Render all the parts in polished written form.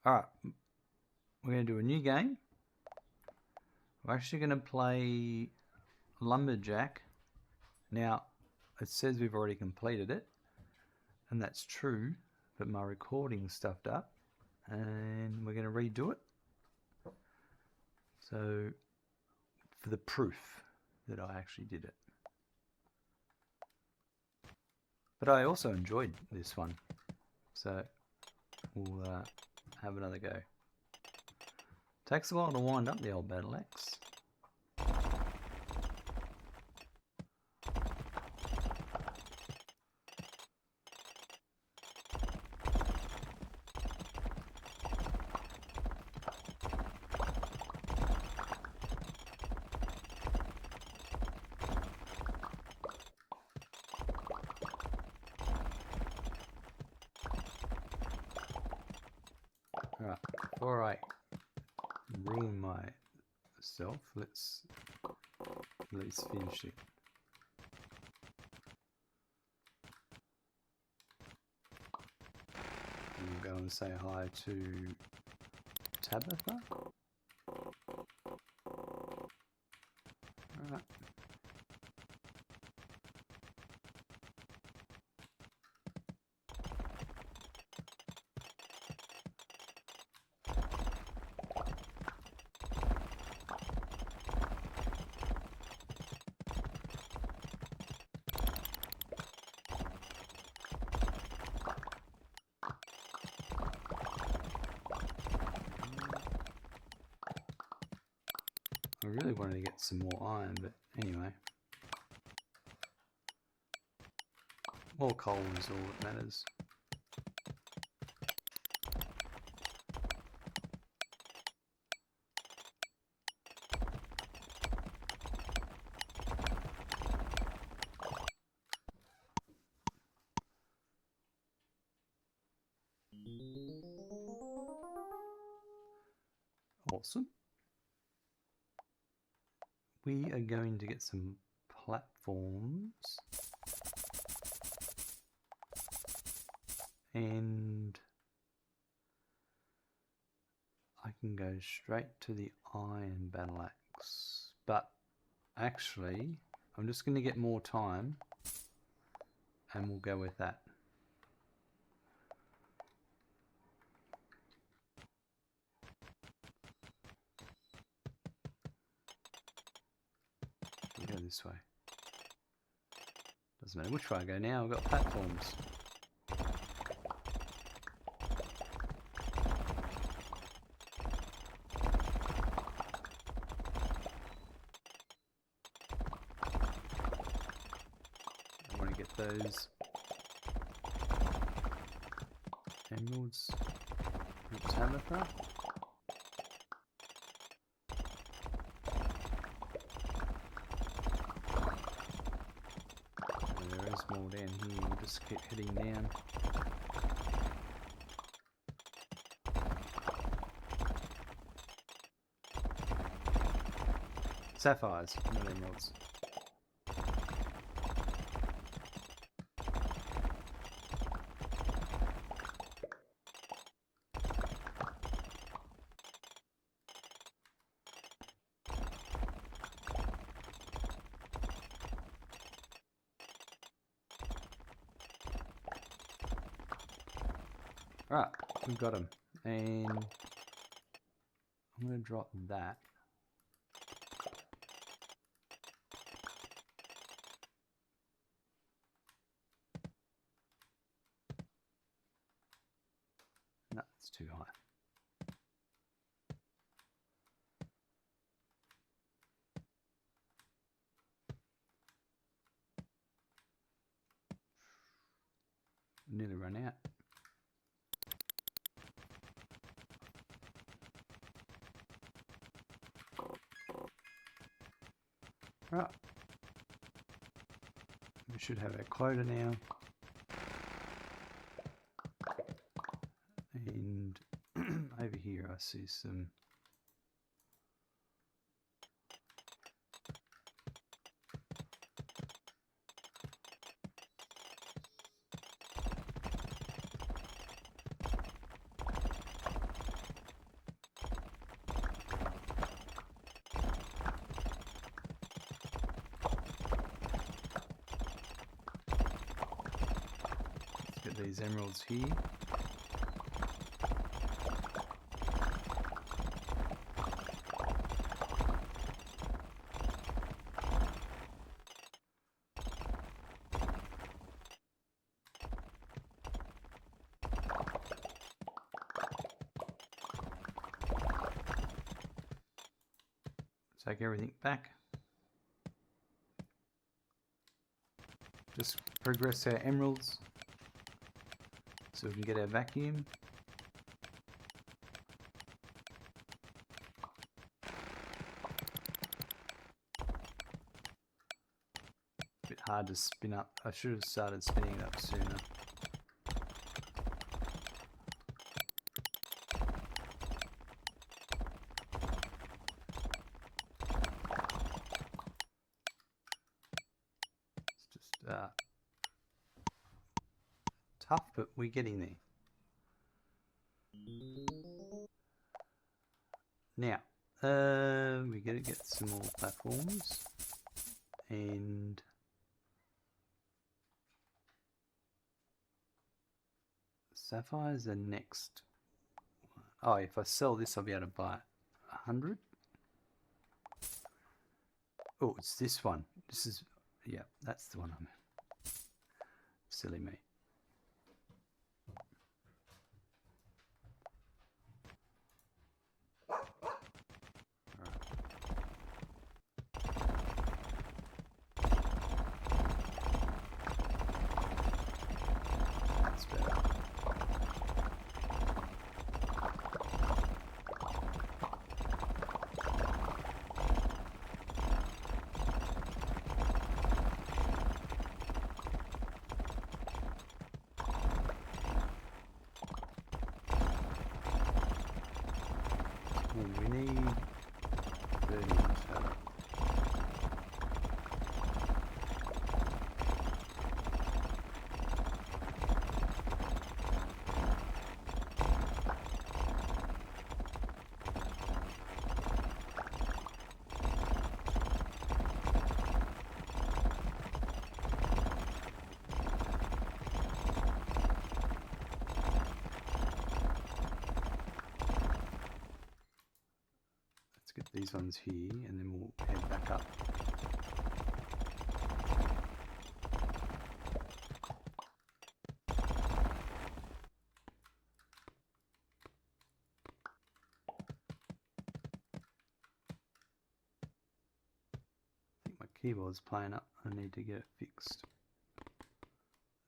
Alright, we're going to do a new game. We're actually going to play Lumberjack. Now, it says we've already completed it, and that's true, but my recording stuffed up, and we're going to redo it. So, for the proof that I actually did it. But I also enjoyed this one, so we'll have another go. Takes a while to wind up the old Battleaxe. Alright, before I ruin myself, let's at least finish it. We'll go and say hi to Tabitha. Alright. I really wanted to get some more iron, but anyway. More coal is all that matters. Awesome. We are going to get some platforms and I can go straight to the iron Battleaxe, but actually I'm just going to get more time and we'll go with that. Go this way. Doesn't matter which way I go now, I've got platforms. I want to get those emeralds from Tabitha. More down here, we'll just keep heading down. Sapphires, not emeralds. Right, we've got them, and I'm going to drop that. No, it's too high. Nearly run out. Right. We should have our quota now. And over here I see some get these emeralds here. Take everything back. Just progress our emeralds so we can get our vacuum. Bit hard to spin up. I should have started spinning it up sooner. Tough, but we're getting there. Now, we gotta get some more platforms, and sapphires are next. Oh, if I sell this, I'll be able to buy 100. Oh, it's this one. This is, yeah, that's the one I'm. Silly me. We need 30 total. Get these ones here, and then we'll head back up. I think my keyboard's playing up. I need to get it fixed.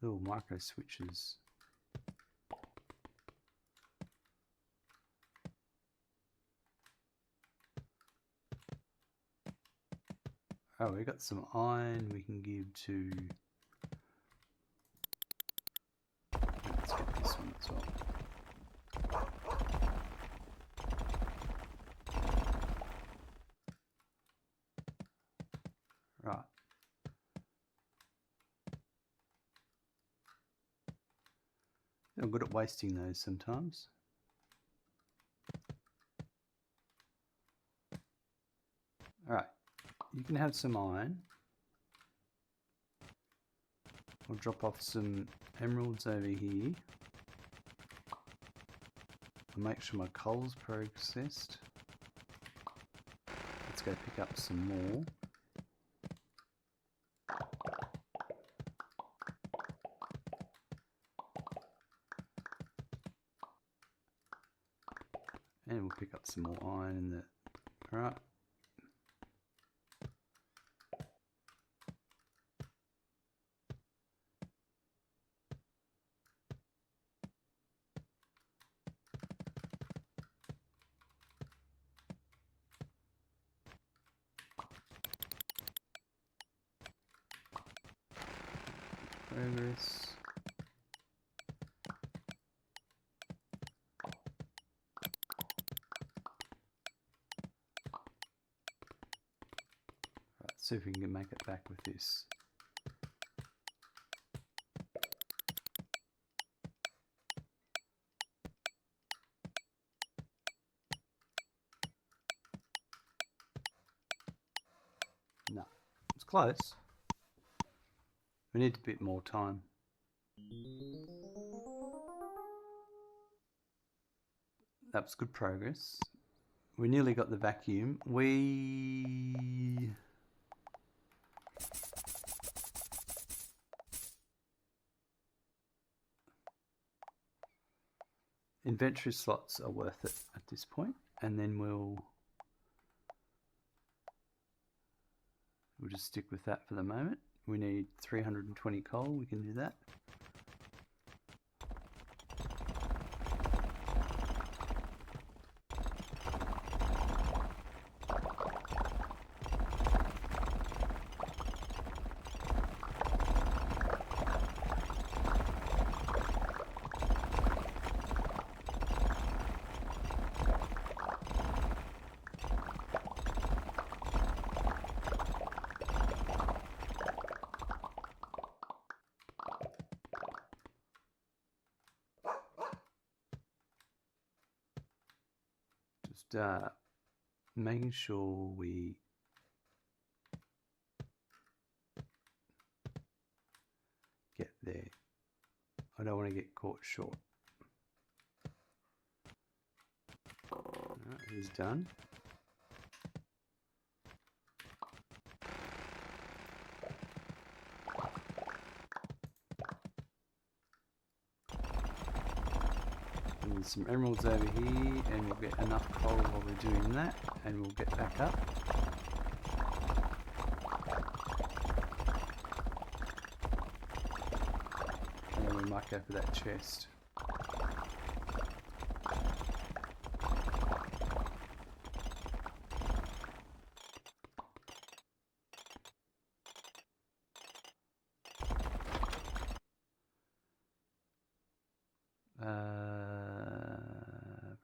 Little micro switches. Oh, we got some iron we can give to. Let's get this one as well. Right. I'm good at wasting those sometimes. All right. You can have some iron. I'll drop off some emeralds over here. I'll make sure my coal's processed. Let's go pick up some more. And we'll pick up some more iron in the... Alright. Progress. Right, see if we can make it back with this. No, it's close. We need a bit more time. That was good progress. We nearly got the vacuum. Inventory slots are worth it at this point, and then we'll just stick with that for the moment. We need 320 coal, we can do that. Making sure we get there. I don't want to get caught short. He's done. And some emeralds over here, and we'll get enough coal while we're doing that, and we'll get back up. And then we might go for that chest.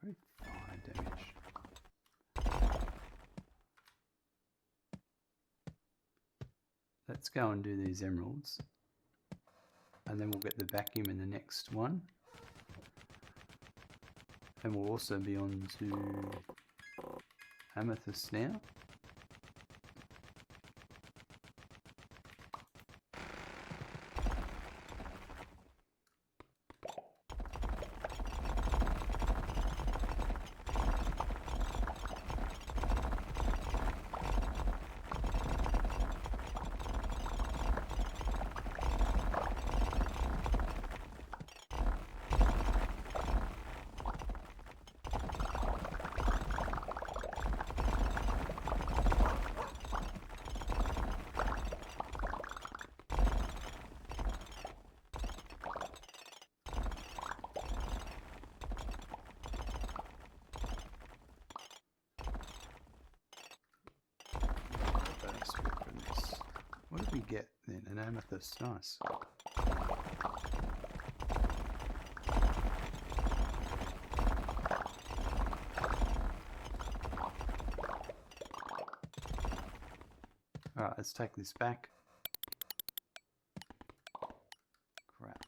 Very fine damage. Let's go and do these emeralds, and then we'll get the vacuum in the next one, and we'll also be on to amethyst now. What did we get then? An amethyst, nice. Alright, let's take this back. Crap.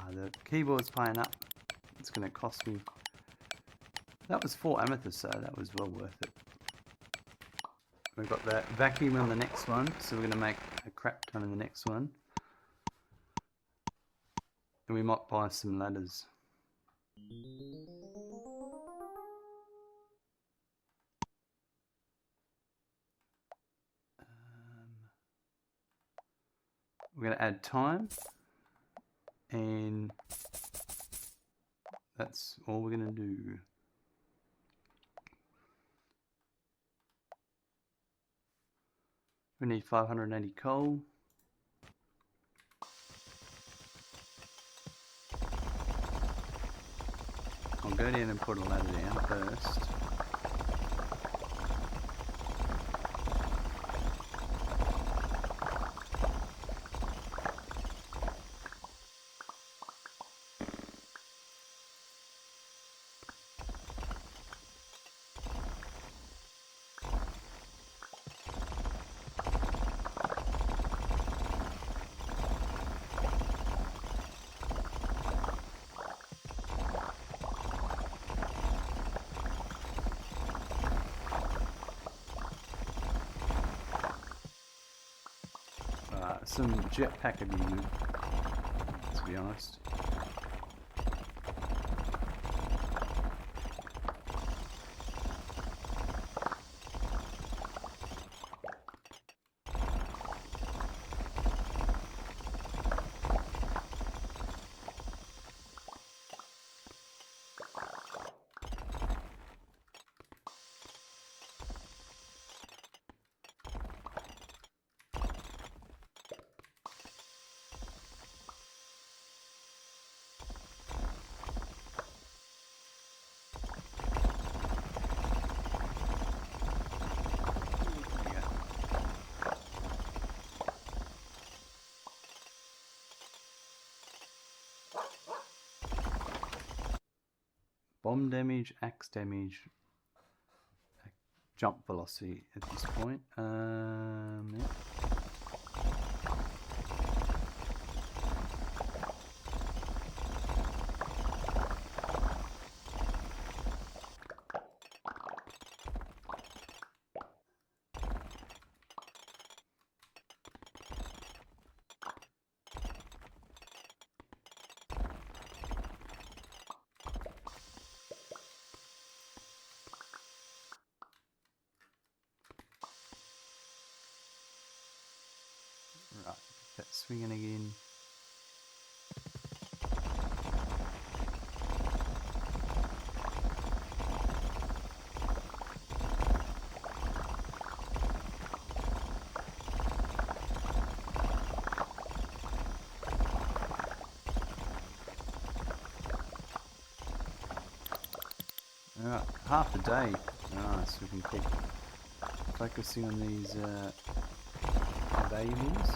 The keyboard's playing up. It's going to cost me. That was 4 amethysts, so that was well worth it. We've got that vacuum on the next one, so we're going to make a crap ton in the next one. And we might buy some ladders. We're going to add time. And that's all we're going to do. We need 580 coal. I'll go down and put a ladder down first. some jetpack would be good, to be honest. Bomb damage, axe damage, jump velocity at this point. Yeah. Right, that's swinging again. Alright, half a day. Nice, we can keep focusing on these valuables.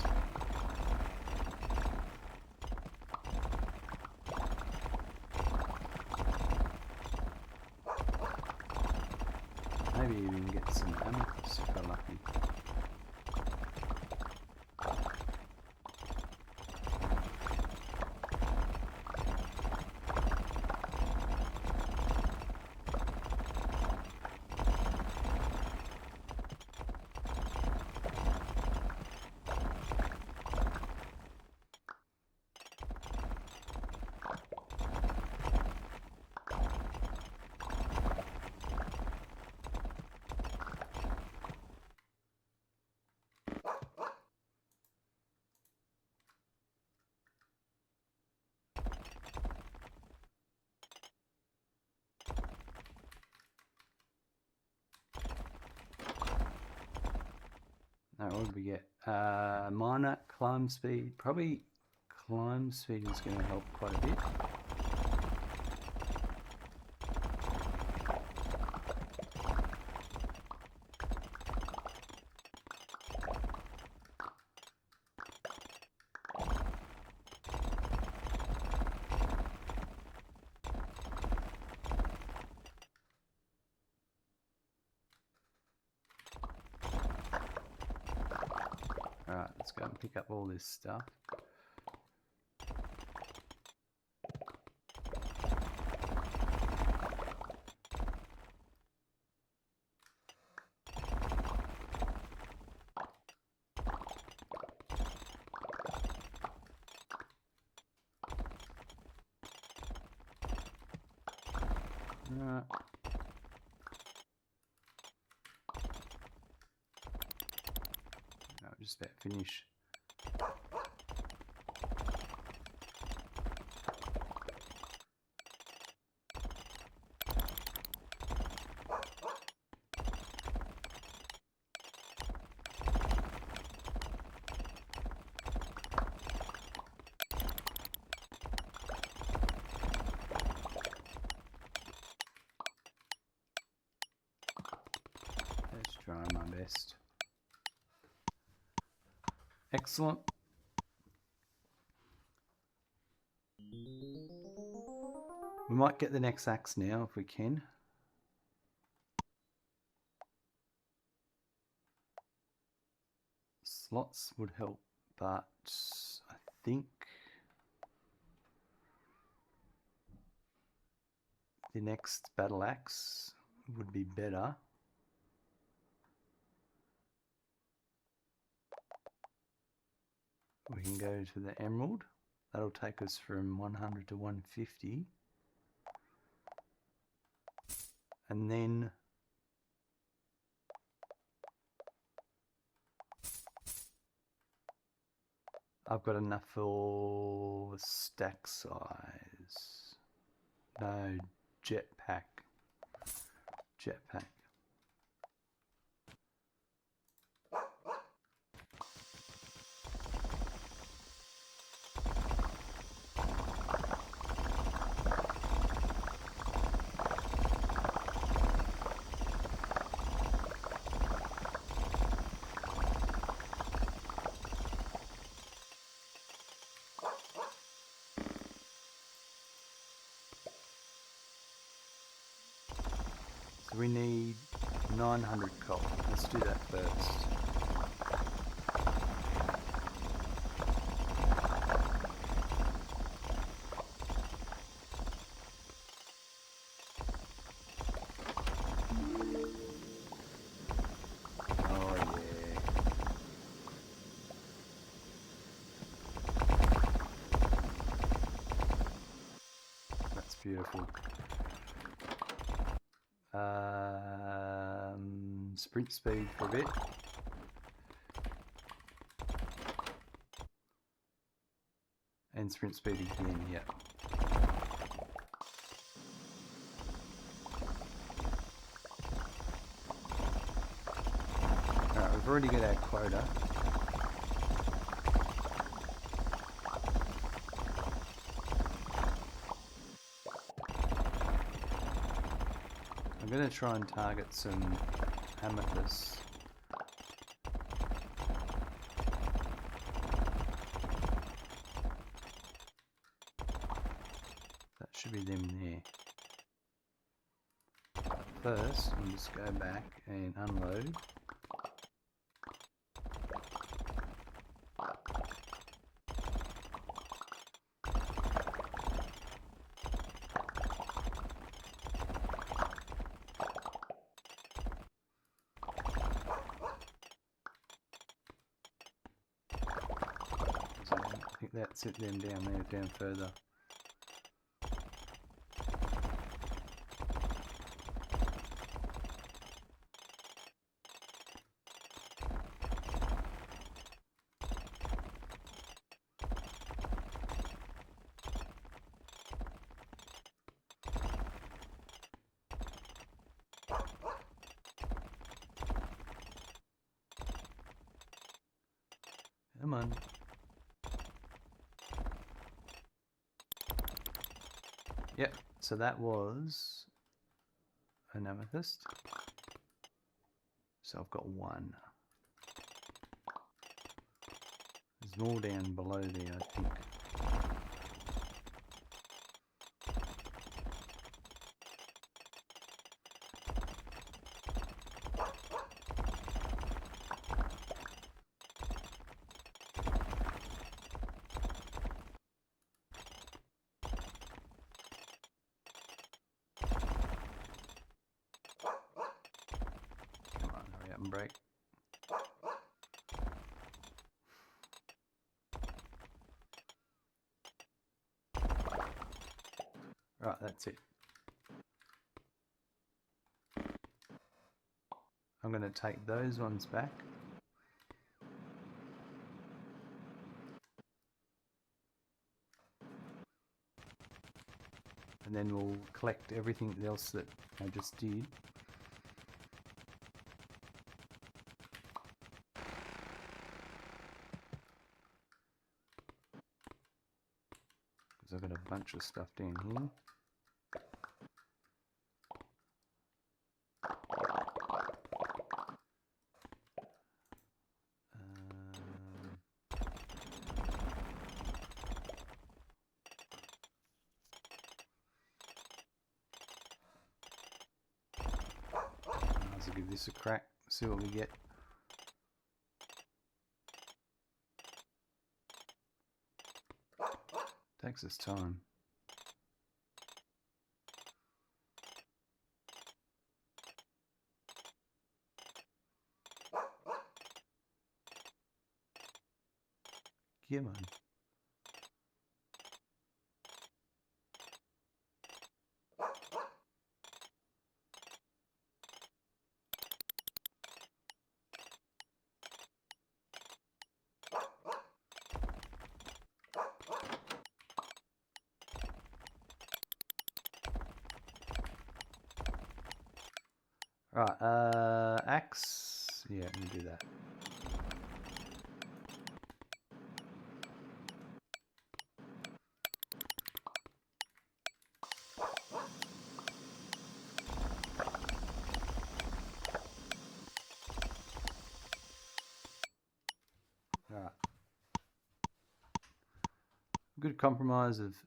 Maybe even get some amethyst if we're lucky. Now, what did we get? Minor climb speed. Probably climb speed is going to help quite a bit. Alright, let's go and pick up all this stuff. Alright. Just about finish. Let's try my best. Excellent. We might get the next axe now if we can. Slots would help, but I think the next Battleaxe would be better. We can go to the emerald. That'll take us from 100 to 150. And then I've got enough for stack size. No, jetpack. Jetpack. So we need 900 coal. Let's do that first. Oh yeah. That's beautiful. Sprint speed for a bit. And sprint speed again, yep. Alright, we've already got our quota. I'm going to try and target some amethyst. That should be them there. But first, we'll just go back and unload. I think that's it then down there, down further. Come on. Yep, so that was an amethyst. So I've got one. There's more down below there, I think. Break. Right, that's it. I'm going to take those ones back. And then we'll collect everything else that I just did. I've got a bunch of stuff down here. Let's give this a crack, see what we get. Takes us time. here, man. Right, axe. Yeah, let me do that. Alright. Good compromise of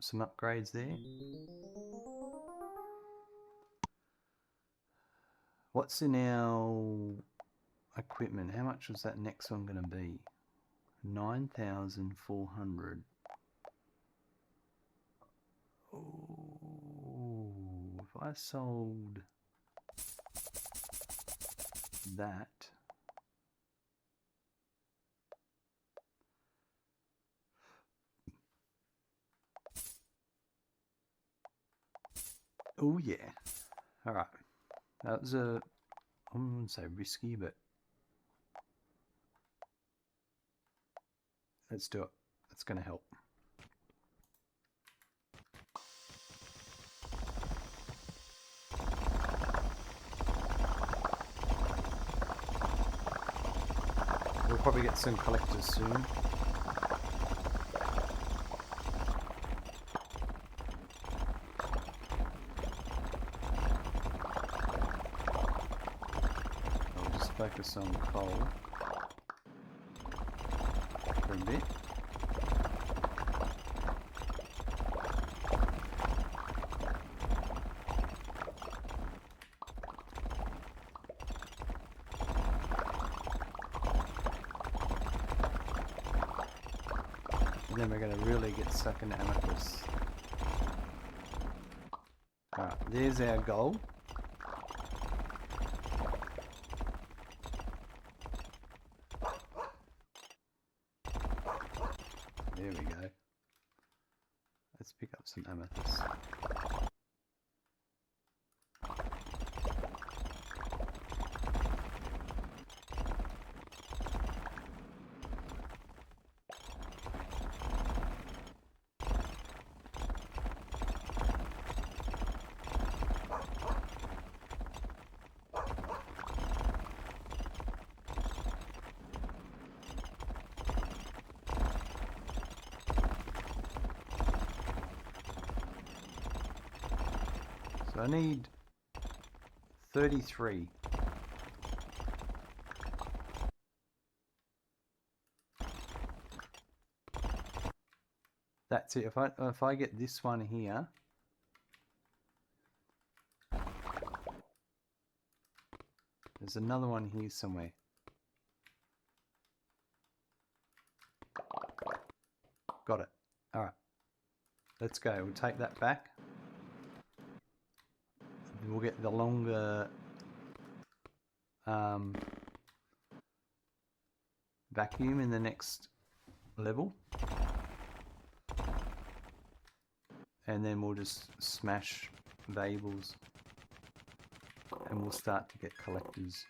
some upgrades there. What's in our equipment? How much was that next one going to be? 9,400. Oh, if I sold that. Oh yeah. All right. That was I wouldn't say risky, but let's do it. That's going to help. We'll probably get some collectors soon. I'll just focus on coal for a bit. And then we're going to really get stuck into amethyst. Alright, there's our goal. There we go. Let's pick up some amethyst. So I need 33. That's it. If I get this one here, there's another one here somewhere. Got it. All right. Let's go. We'll take that back. We'll get the longer vacuum in the next level. And then we'll just smash valuables and we'll start to get collectors.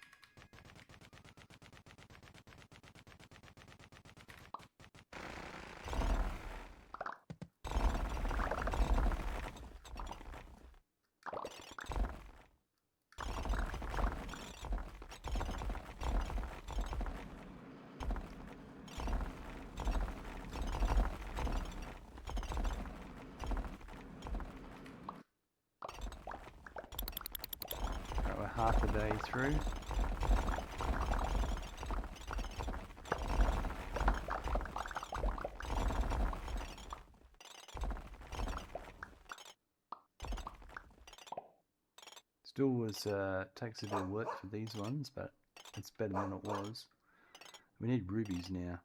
Half a day through. Still was takes a bit of work for these ones, but it's better than it was. We need rubies now.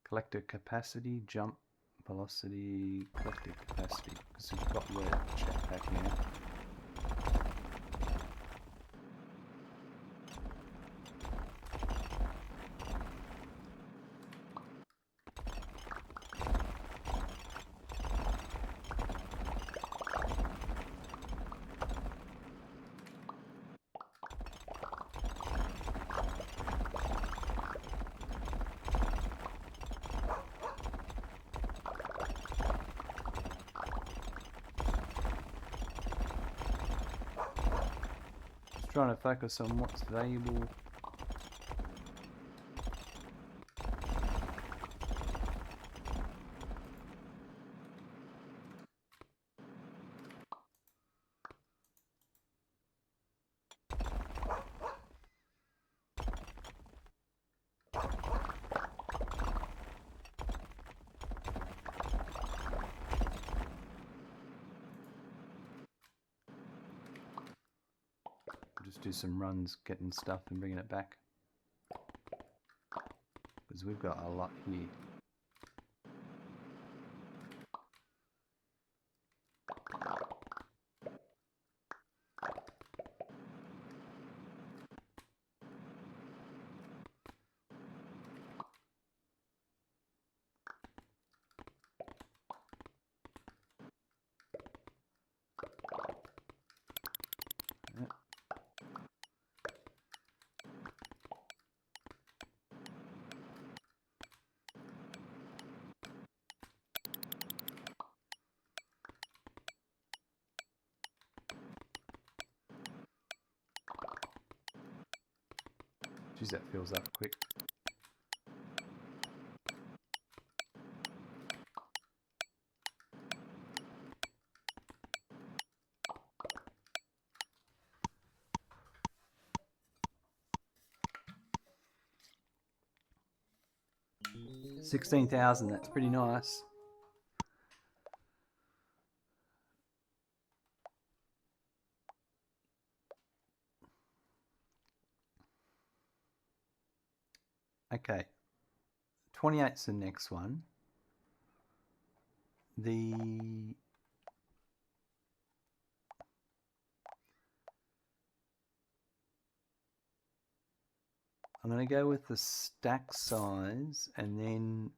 Collector capacity, jump velocity, collector capacity, because we've got the chat back now. Trying to focus on what's valuable. Just do some runs getting stuff and bringing it back, because we've got a lot here. Geez, that fills up quick. $16,000, that's pretty nice. Okay, 28's the next one. I'm going to go with the stack size, and then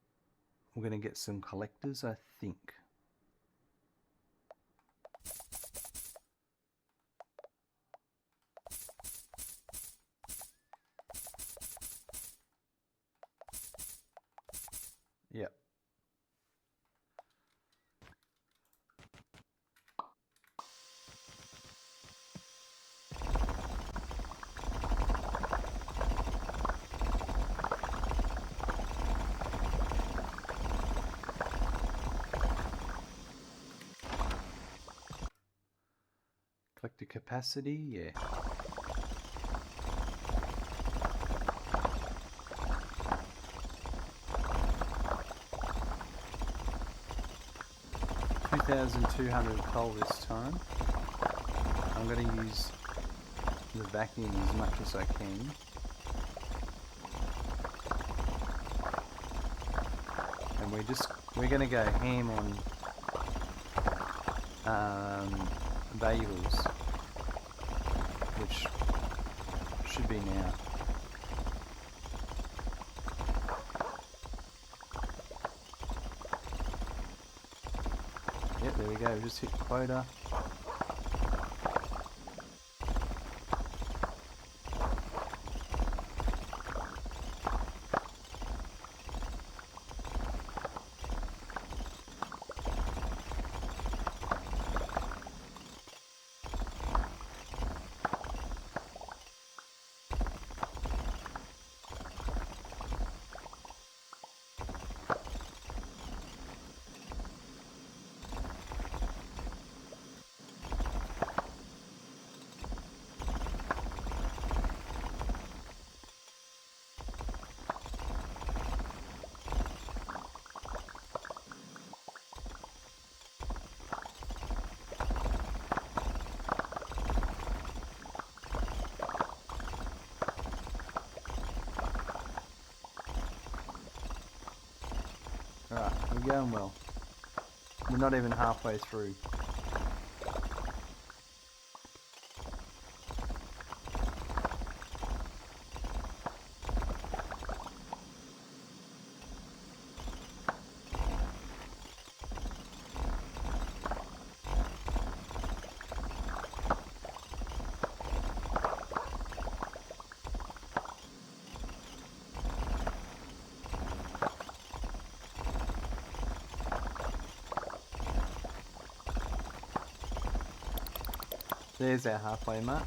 we're going to get some collectors, I think. Yep. Collector capacity, yeah. $2,200 coal this time. I'm going to use the vacuum as much as I can. And we're going to go ham on valuables, which should be now. Yep, there we go, just hit quota. Alright, we're going well. We're not even halfway through. There's our halfway mark.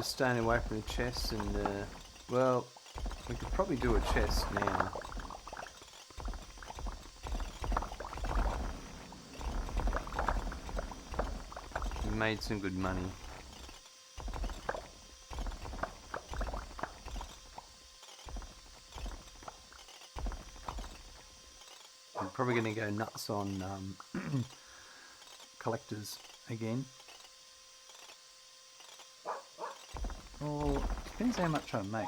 nice staying away from the chests and, well, we could probably do a chest now. We made some good money. I'm probably going to go nuts on collectors again. Well, depends how much I make.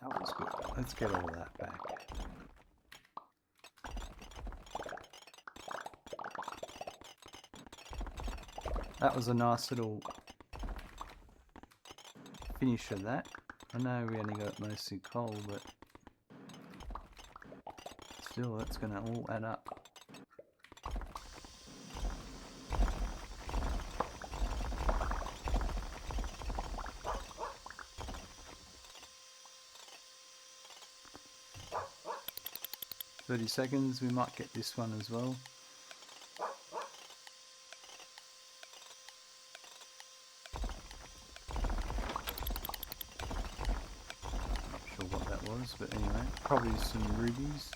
That was good. Let's get all that back. That was a nice little finish of that. I know we only got mostly coal, but still, that's going to all add up. "30 seconds, we might get this one as well. But anyway, probably some rubies.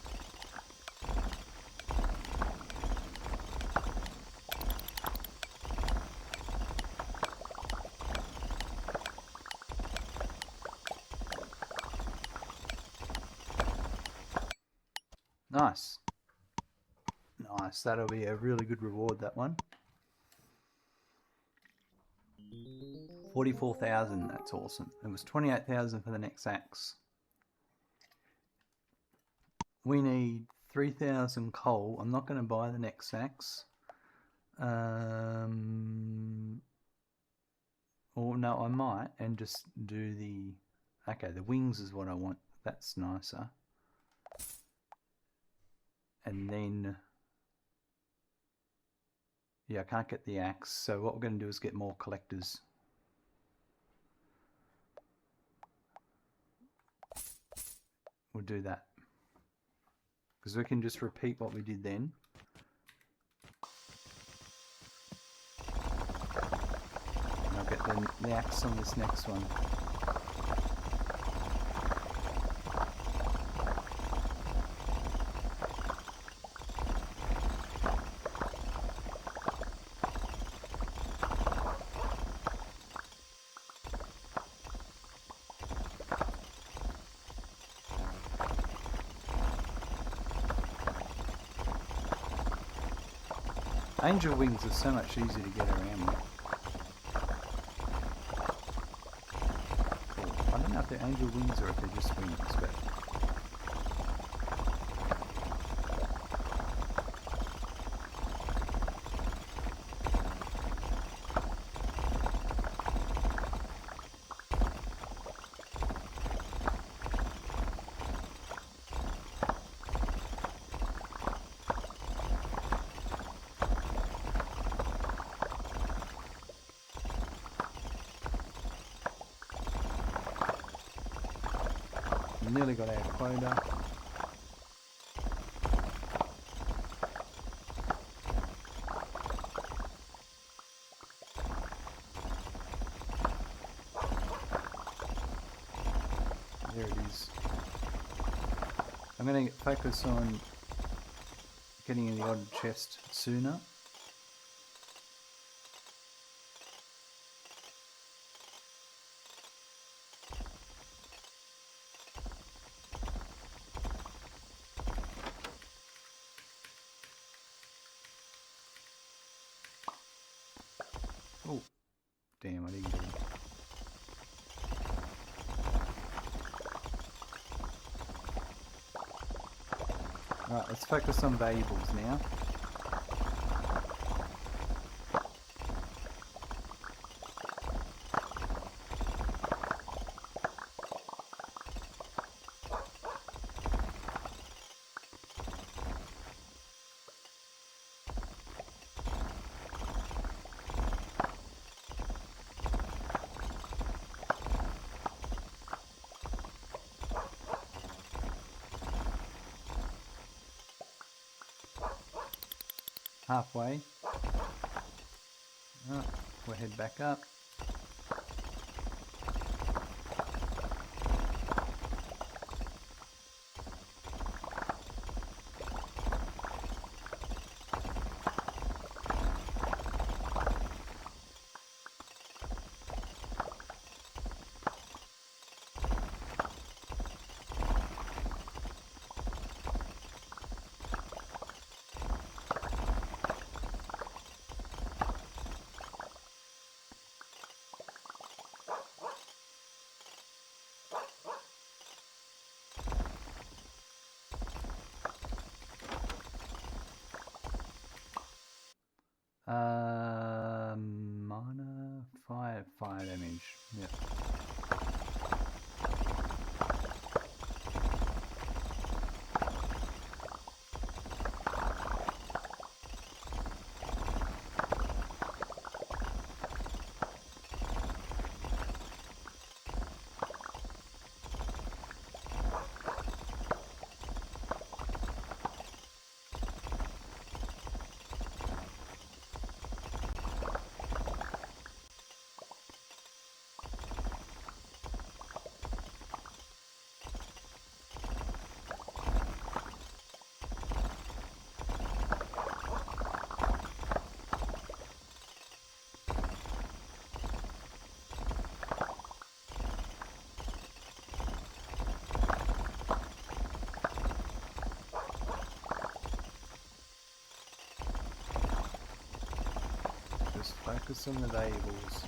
Nice. Nice, that'll be a really good reward, that one. 44,000, that's awesome. It was 28,000 for the next axe. We need 3,000 coal. I'm not going to buy the next axe. Or no, I might, and just do the... Okay, the wings is what I want. That's nicer. And then... Yeah, I can't get the axe. So what we're going to do is get more collectors. We'll do that. Because we can just repeat what we did then. And I'll get the axe on this next one. Angel wings are so much easier to get around with. Cool. I don't know if they're angel wings or if they're just wings, but... Nearly got our quota. There it is. I'm going to focus on getting in the odd chest sooner. Oh, damn, I didn't get it. Alright, let's focus on valuables now. halfway. Oh, we'll head back up. Minor fire damage. Yep. Just focus on the labels.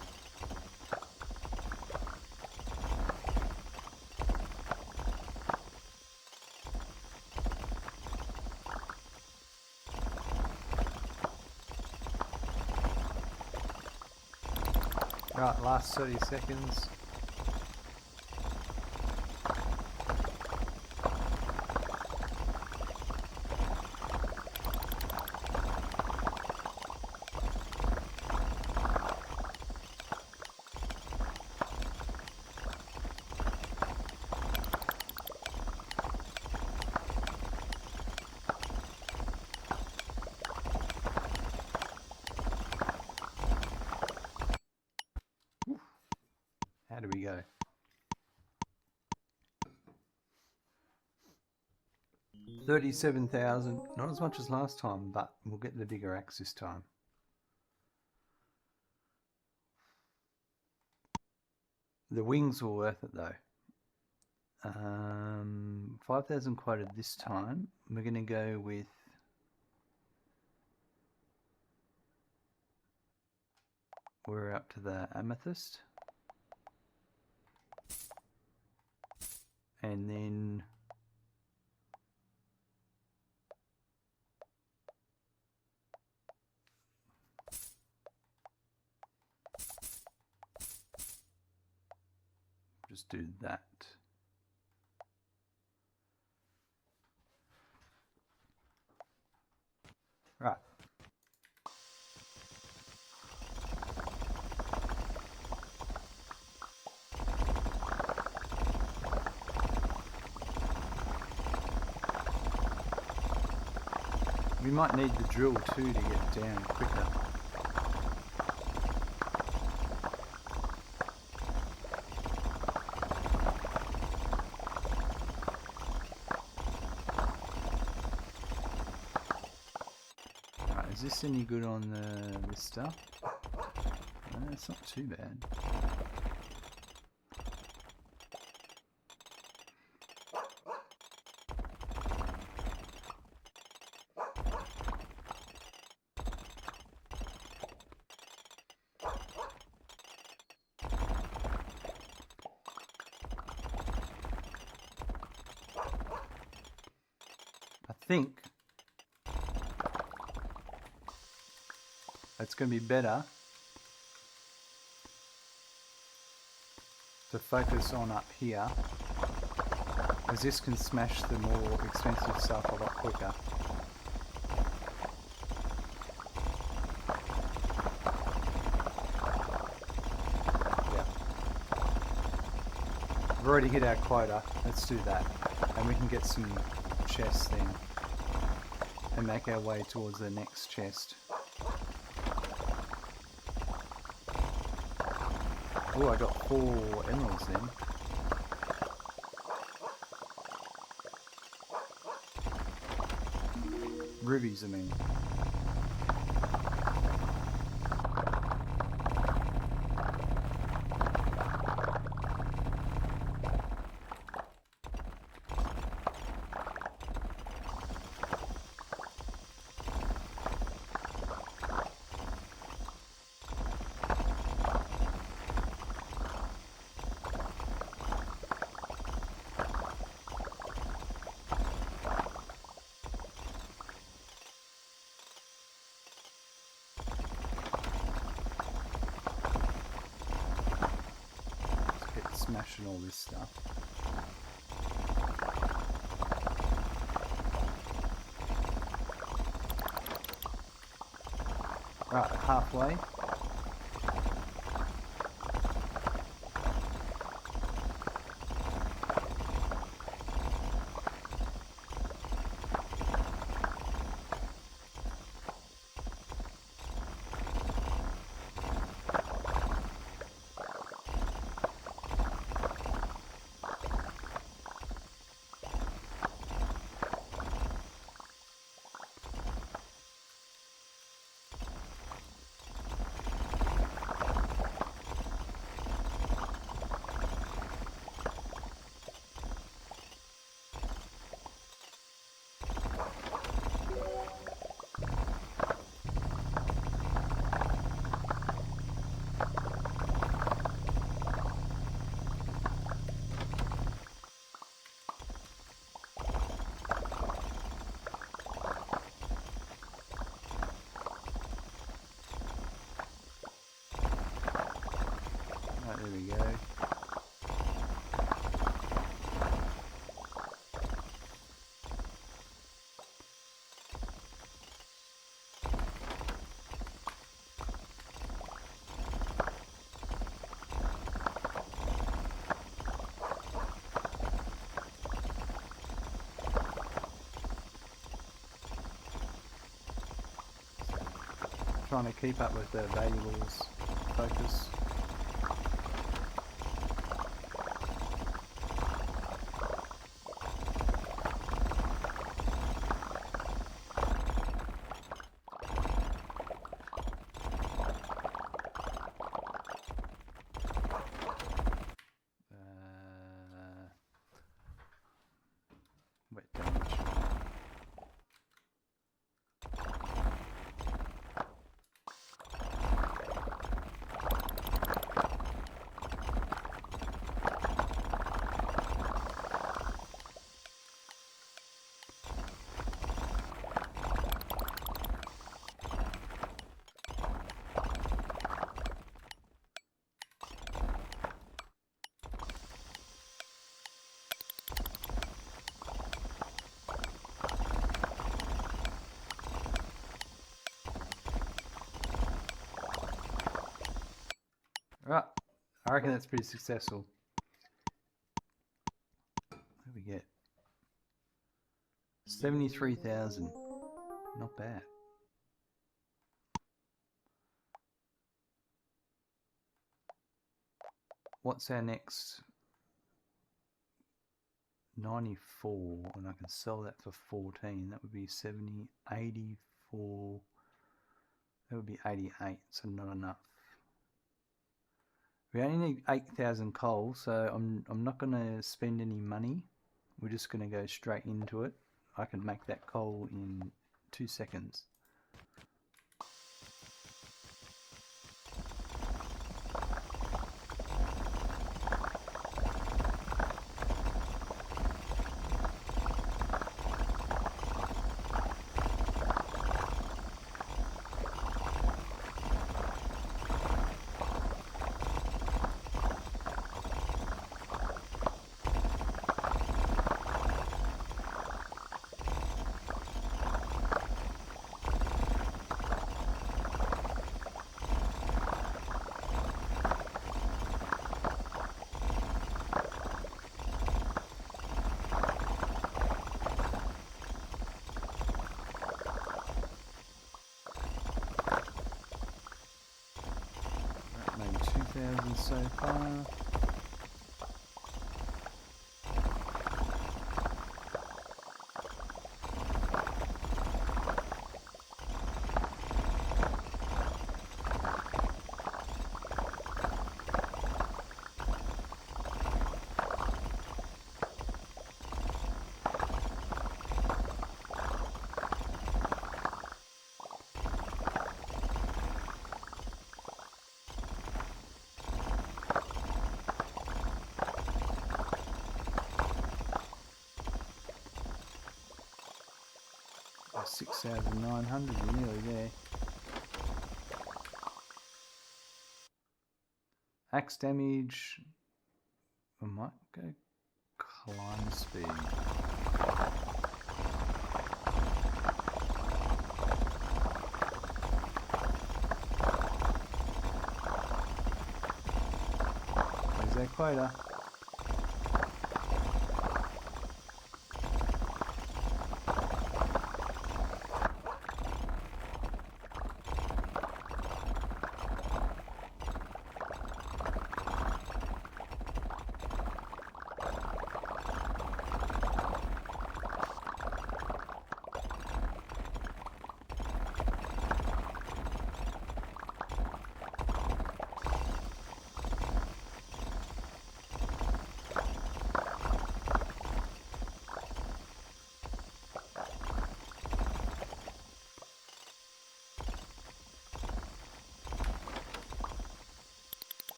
Right, last 30 seconds. How do we go? 37,000, not as much as last time, but we'll get the bigger axe this time. The wings were worth it though. 5,000 quoted this time. We're going to go with we're up to the amethyst. And then just do that. Right. We might need the drill too to get down quicker. Right, is this any good on this stuff? It's not too bad. I think it's going to be better to focus on up here, as this can smash the more expensive stuff a lot quicker. Yeah. We've already hit our quota, let's do that, and we can get some chests then. and make our way towards the next chest. Oh, I got 4 emeralds then. Rubies, I mean. Smashing all this stuff. Right, halfway. There we go. Trying to keep up with the valuables focus. Wet damage. Right, I reckon that's pretty successful. What do we get? 73,000. Not bad. What's our next? 94, and I can sell that for 14. That would be 70, 84. That would be 88, so not enough. We only need 8,000 coal, so I'm not going to spend any money. We're just going to go straight into it. I can make that coal in 2 seconds. 6,000 so far. Oh, 6,900, we're nearly there. Axe damage, I might go climb speed. There's that quota.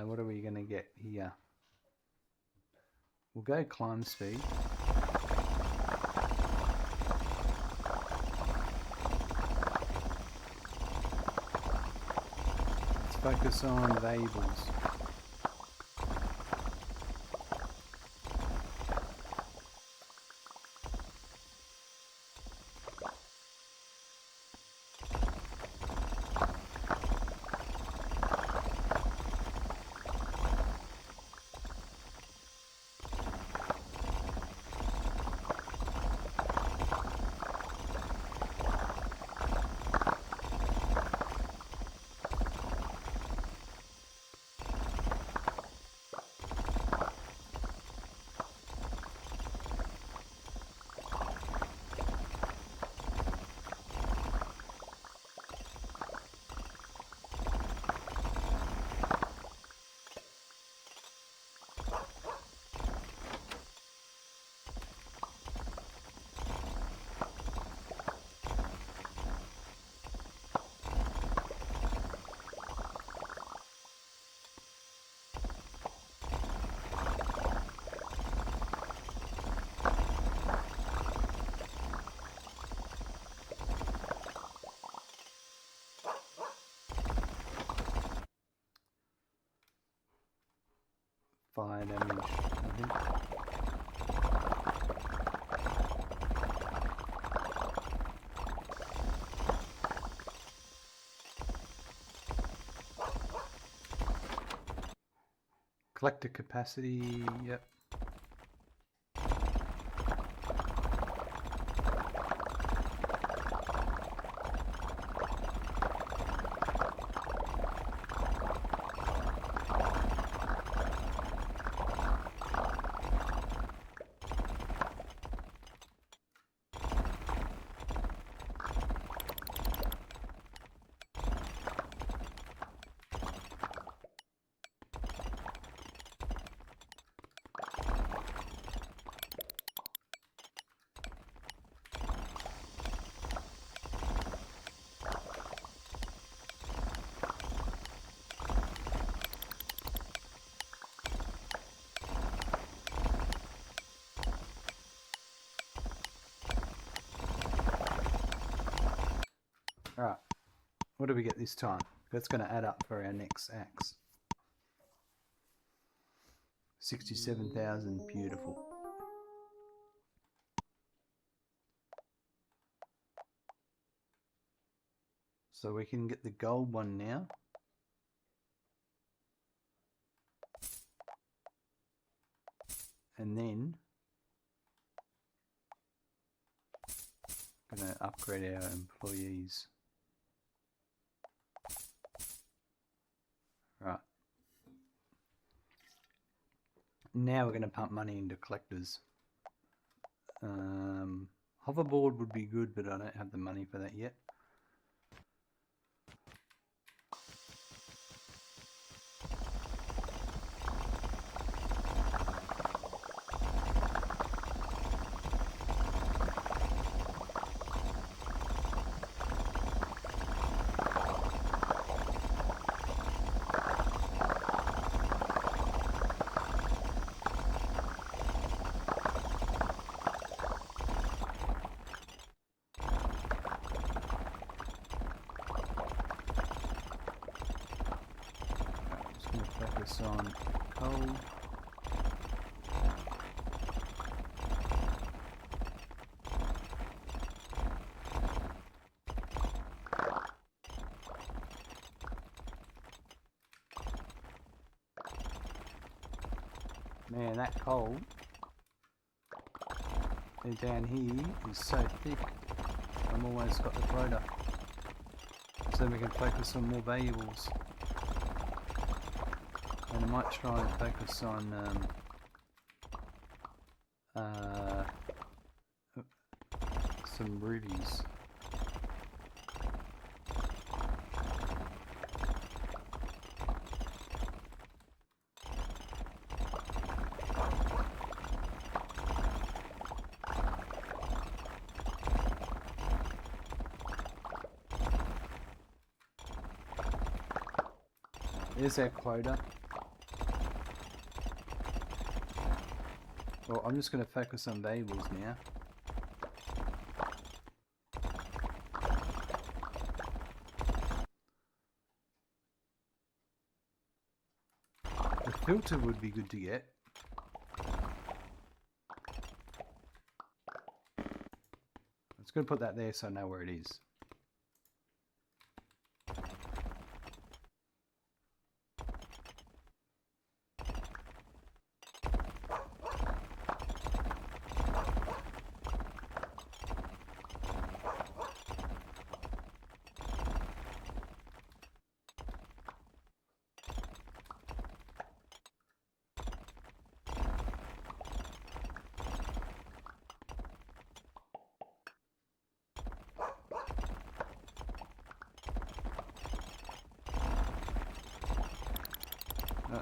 What are we going to get here? We'll go climb speed. Let's focus on variables. Fire damage, I think. Collector capacity, yep. Alright, what do we get this time? That's going to add up for our next axe. 67,000, beautiful. So we can get the gold one now. And then I'm going to upgrade our employees. Right. Now we're going to pump money into collectors. Hoverboard would be good, but I don't have the money for that yet. Focus on coal. Man, that coal down here is so thick. I've almost got the quota. So we can focus on more valuables. And I might try and focus on some rubies. There's our quota. Well, I'm just going to focus on valuables now. The filter would be good to get. I'm just going to put that there so I know where it is.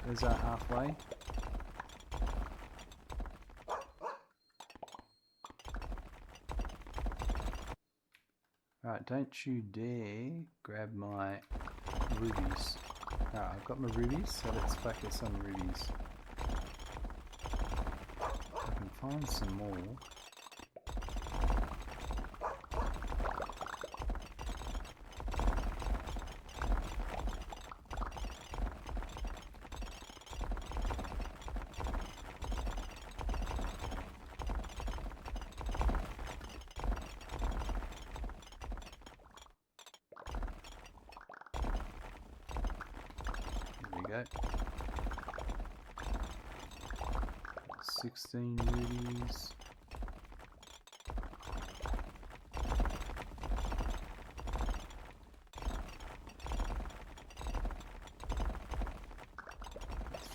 There's our halfway. Right, don't you dare grab my rubies. Alright, I've got my rubies, so let's focus on rubies. I can find some more. Go. 16 rubies.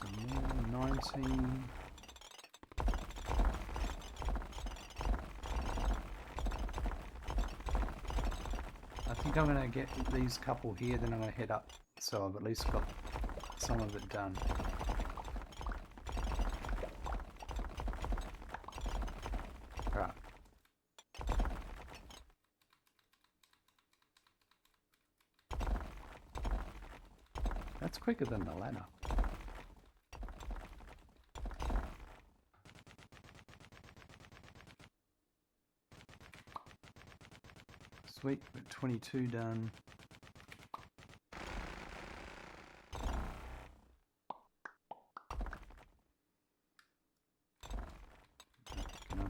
Some more, 19. I think I'm going to get these couple here, then I'm going to head up, so I've at least got some of it done. Right. That's quicker than the ladder. Sweet, got 22 done.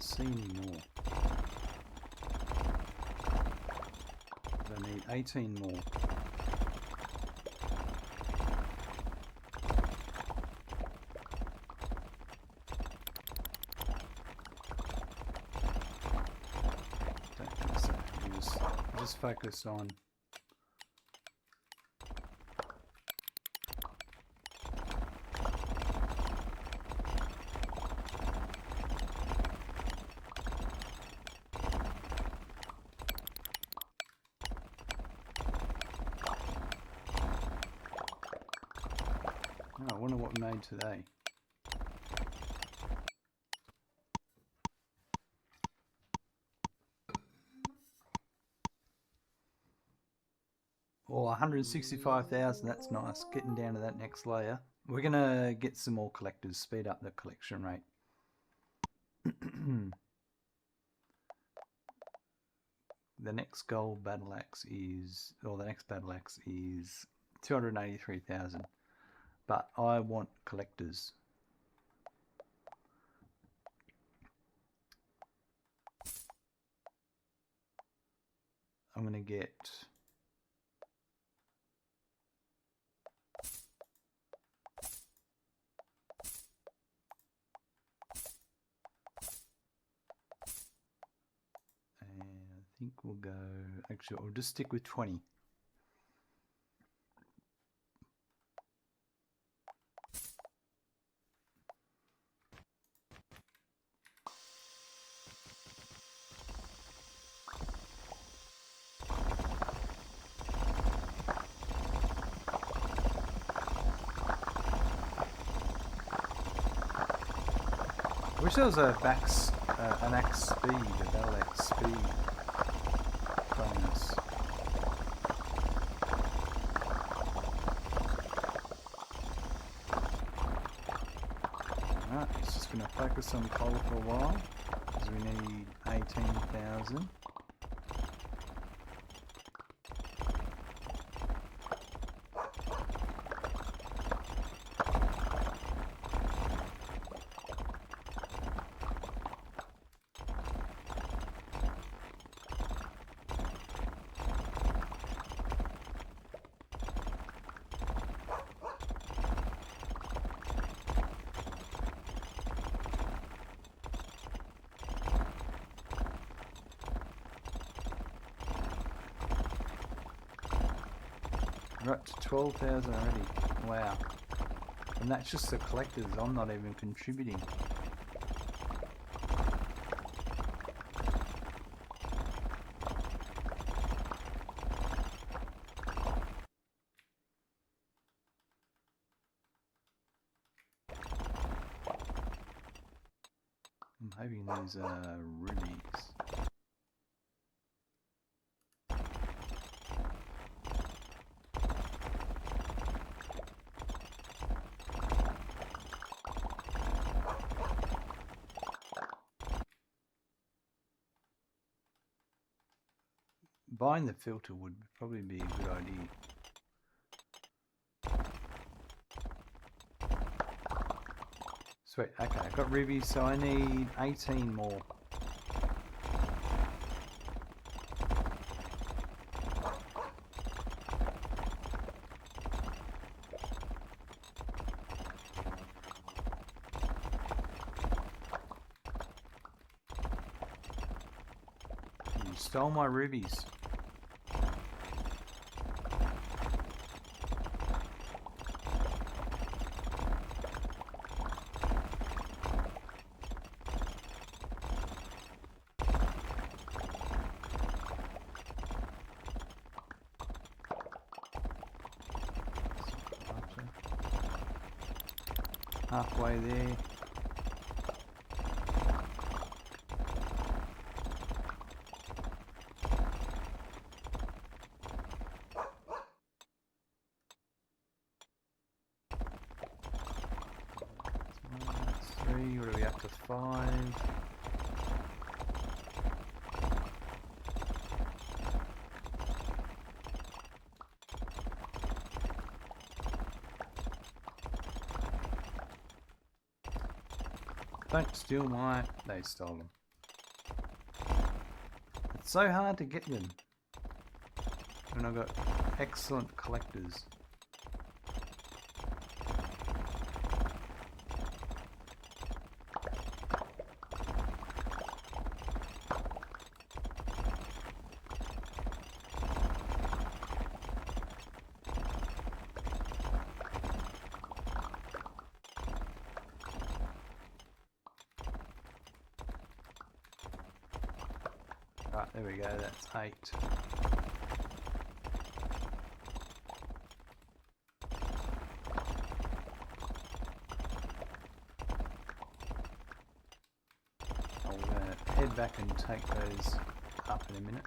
See any more. I need 18 more. Don't think so. Just focus on we made today? Oh, 165,000, that's nice. Getting down to that next layer. We're going to get some more collectors, speed up the collection rate. The next gold Battleaxe is, or the next Battleaxe is 283,000. But I want collectors. I'm going to get... And I think we'll go... Actually, we'll just stick with 20. I wish there was an axe speed, a Battleaxe speed bonus. Alright, it's just going to focus on coal for a while, because we need 18,000. We're up to 12,000 already. Wow. And that's just the collectors. I'm not even contributing. I'm hoping these are rubies. Buying the filter would probably be a good idea. Sweet, okay, I've got rubies, so I need 18 more. You stole my rubies. Halfway there. That's 3, what are we up to 5? Don't steal my... They stole them. It's so hard to get them. And I've got excellent collectors. Right, there we go, that's 8. head back and take those up in a minute.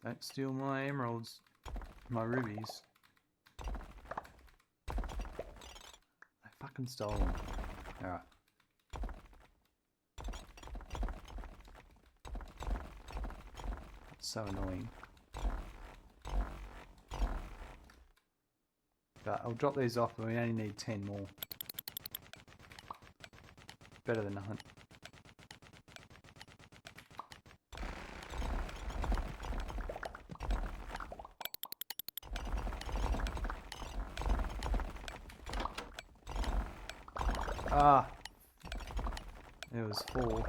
Don't steal my emeralds, my rubies. I fucking stole them. Alright. It's so annoying. But I'll drop these off and we only need 10 more. Better than nothing. Ah, it was 4.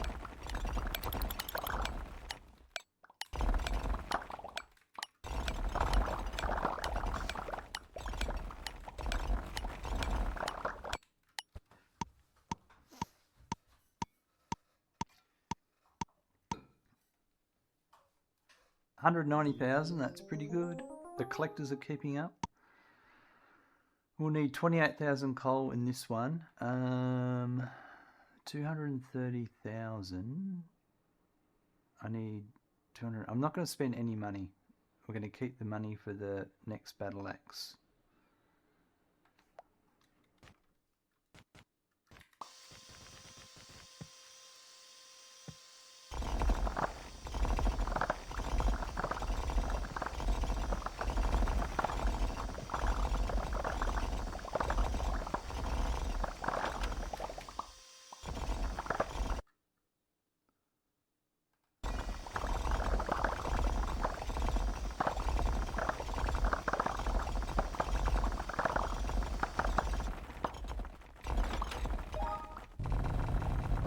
$190,000, that's pretty good. The collectors are keeping up. We'll need 28,000 coal in this one. 230,000. I need 200. I'm not going to spend any money. We're going to keep the money for the next Battleaxe.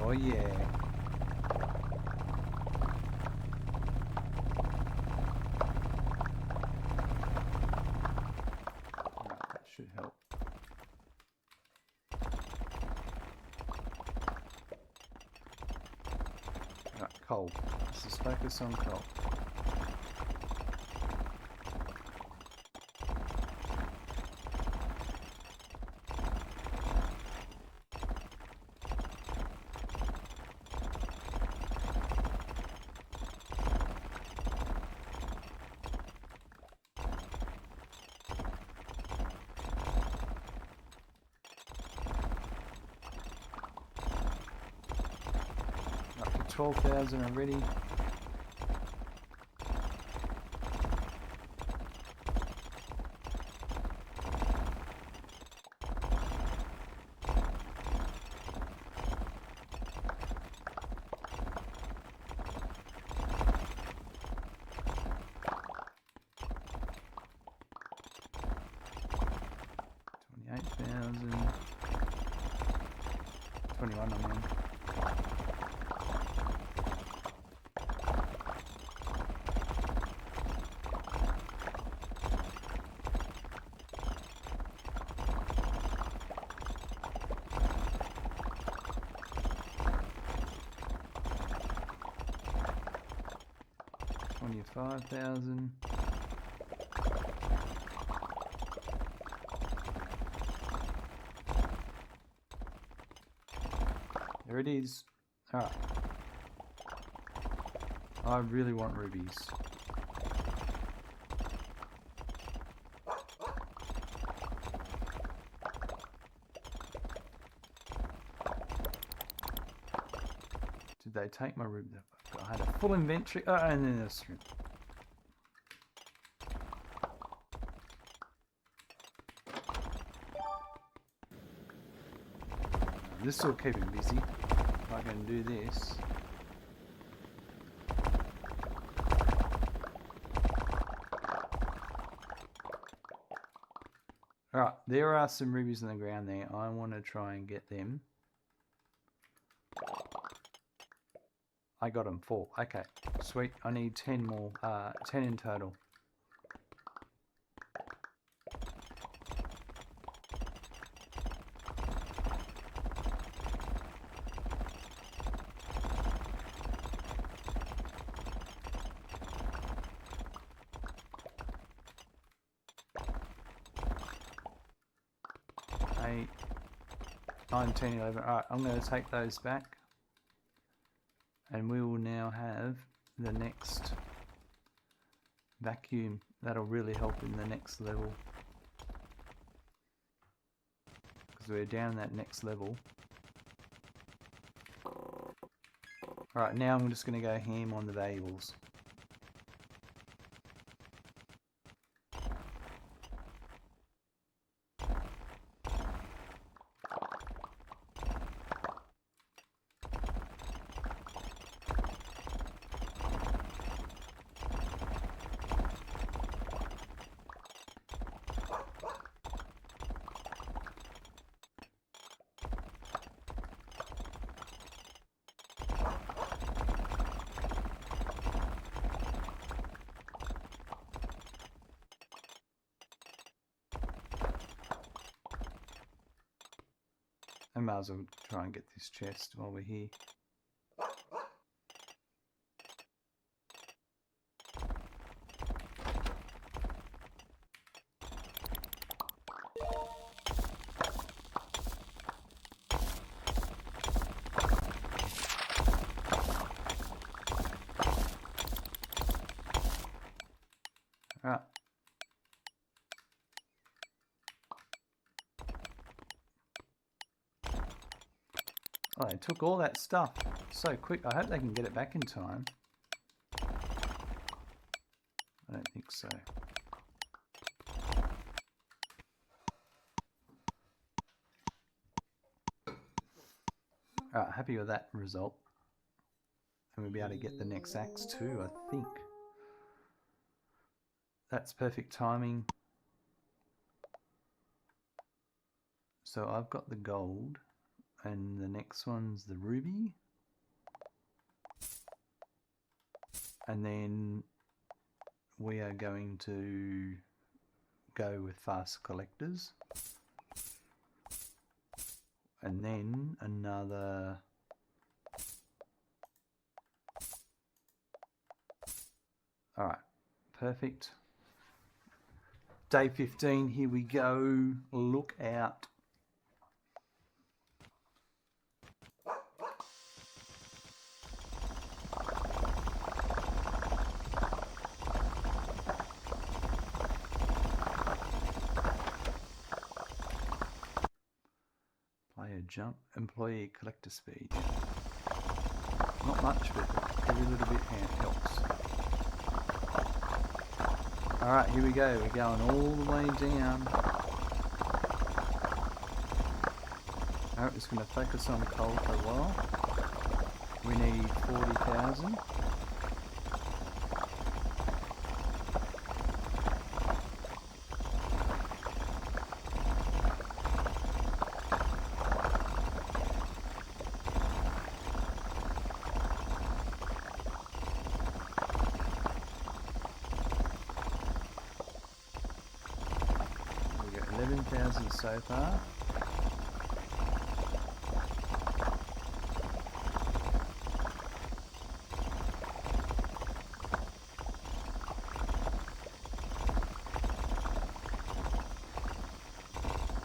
Oh yeah. Right, that should help. Right, coal. Let's just focus on coal. Up to 12,000 already. $21, I mean. $25,000. There it is. Alright. I really want rubies. Did they take my ruby? I had a full inventory. Oh, and then this. This will keep him busy. If I can do this. Alright, there are some rubies on the ground there. I want to try and get them. I got them 4. Okay, sweet. I need 10 more. 10 in total. 8, 9, 10, 11. Alright, I'm going to take those back. And we will now have the next vacuum. That'll really help in the next level. Because we're down that next level. Alright, now I'm just going to go ham on the valuables. I might as well try and get this chest while we're here. Right. Oh, they took all that stuff so quick. I hope they can get it back in time. I don't think so. Alright, happy with that result. And we'll be able to get the next axe too, I think. That's perfect timing. So I've got the gold. And the next one's the ruby. And then we are going to go with fast collectors. And then another... Alright, perfect. Day 15, here we go. Look out. Jump, employee collector speed. Not much, but every little bit helps. Alright, here we go. We're going all the way down. Alright, just going to focus on coal for a while. We need 40,000. So far.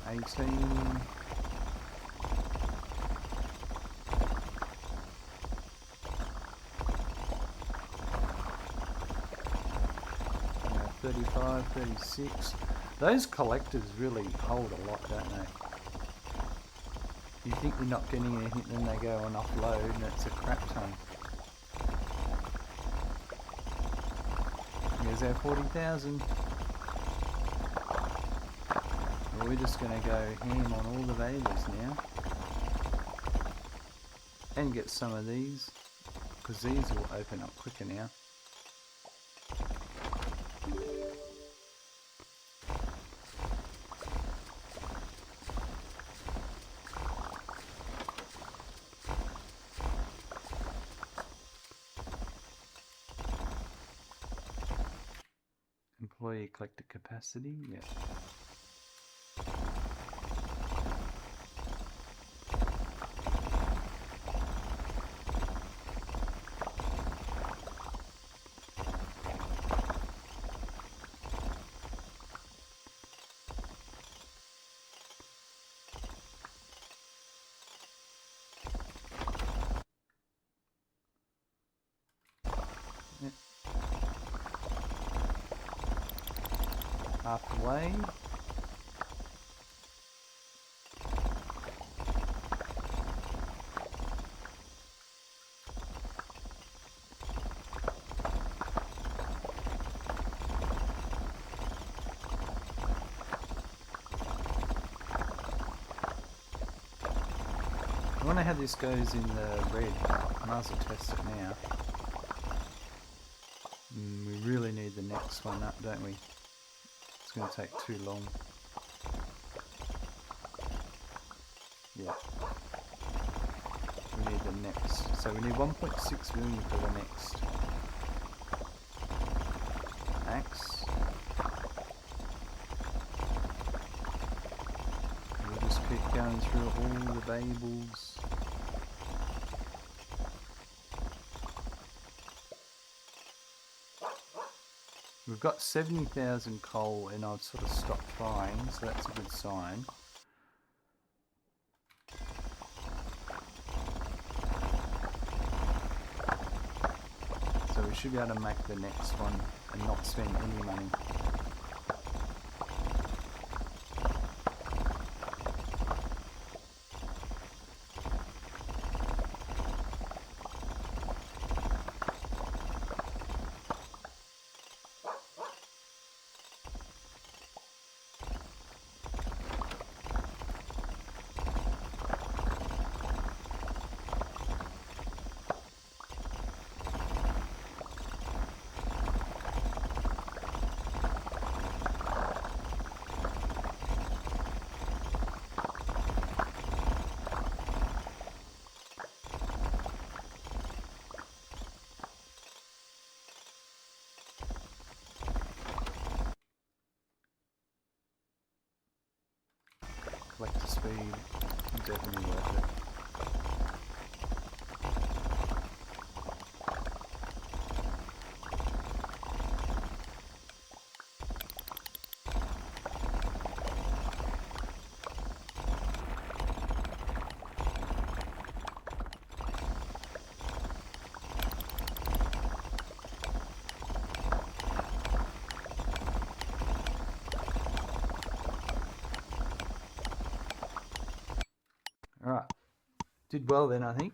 $18. 35, 36. Those collectors really hold a lot, don't they? You think they're not getting anything, then they go and offload and it's a crap ton. Here's our 40,000. Well, we're just going to go ham on all the valuables now. And get some of these, because these will open up quicker now. Employee collector capacity, yeah. halfway. I wonder how this goes in the red. I might as well test it now. We really need the next one up, don't we? It's going to take too long. Yeah. We need the next. So we need 1.6 million for the next axe. We'll just keep going through all the variables. We've got 70,000 coal and I've sort of stopped trying, so that's a good sign. So we should be able to make the next one and not spend any money. Collector speed, definitely worth it. Alright, did well then, I think.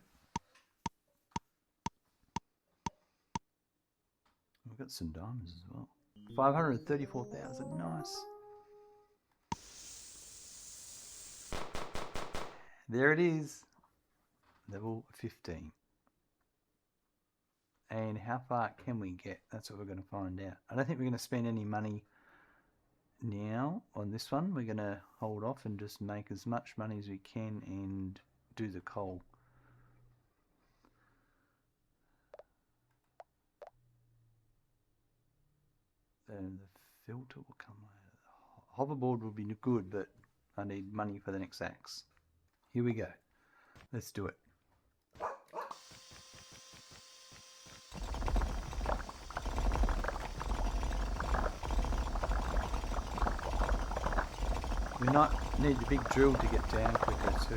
We've got some diamonds as well. 534,000, nice. There it is, level 15. And how far can we get? That's what we're going to find out. I don't think we're going to spend any money now on this one. We're going to hold off and just make as much money as we can and do the coal. Then the filter will come later. Hoverboard will be good, but I need money for the next axe. Here we go. Let's do it. We might need a big drill to get down quicker too.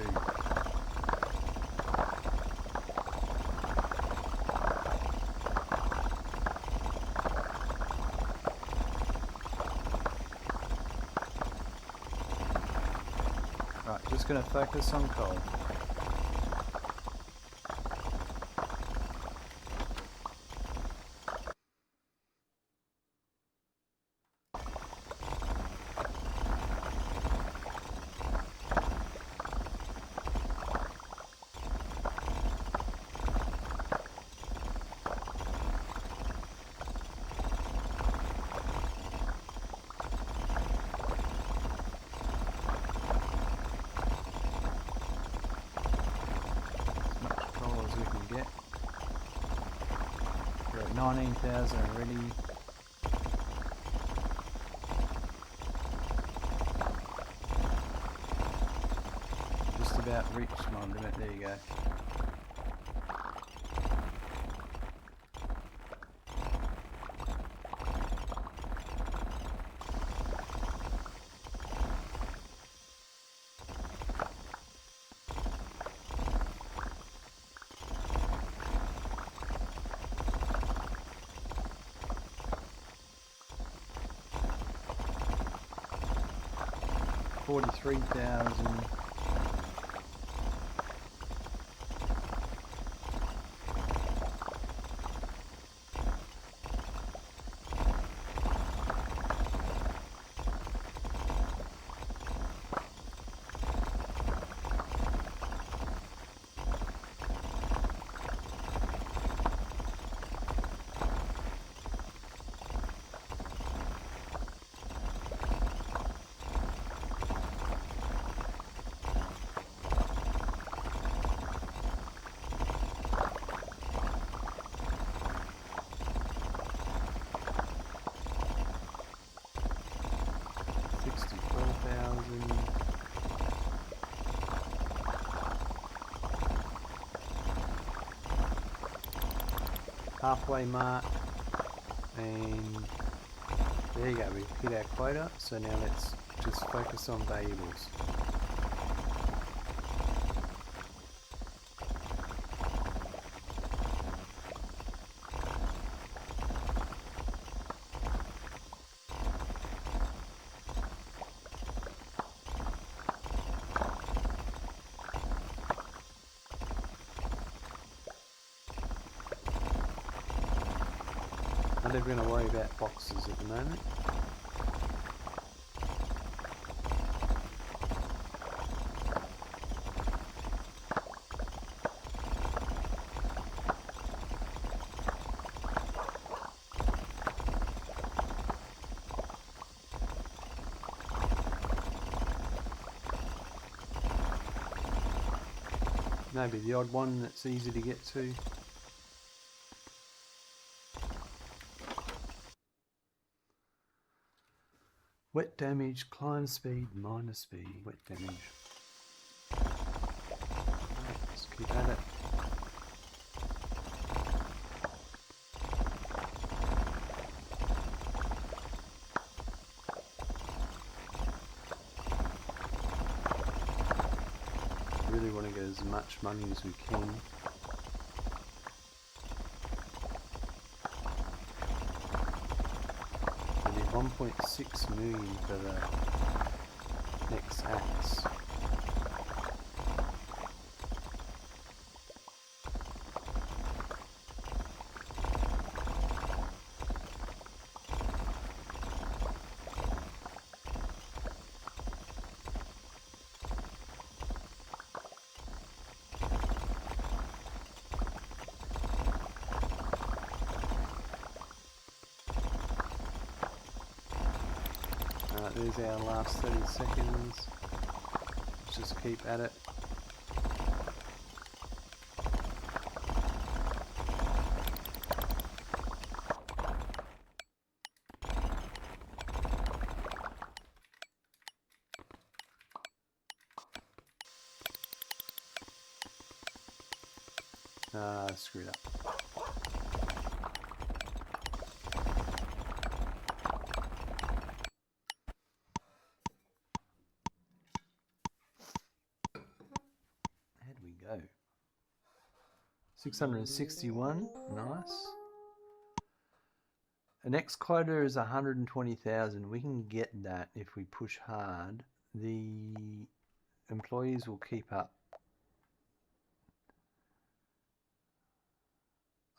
Right, just going to focus on coal. We can get. We're at 19,000 already. Just about reached my limit. There you go. 43,000. Halfway mark, and there you go, we've hit our quota. So now let's just focus on valuables. Not even going to worry about boxes at the moment. Maybe the odd one that's easy to get to. Wet damage, climb speed, minor speed, wet damage. Right, let's keep at it. Really want to get as much money as we can. 1.6 million for the next axe. There's our last 30 seconds. Let's just keep at it. Screwed up. Go. 661, nice. The next quota is 120,000. We can get that if we push hard. The employees will keep up.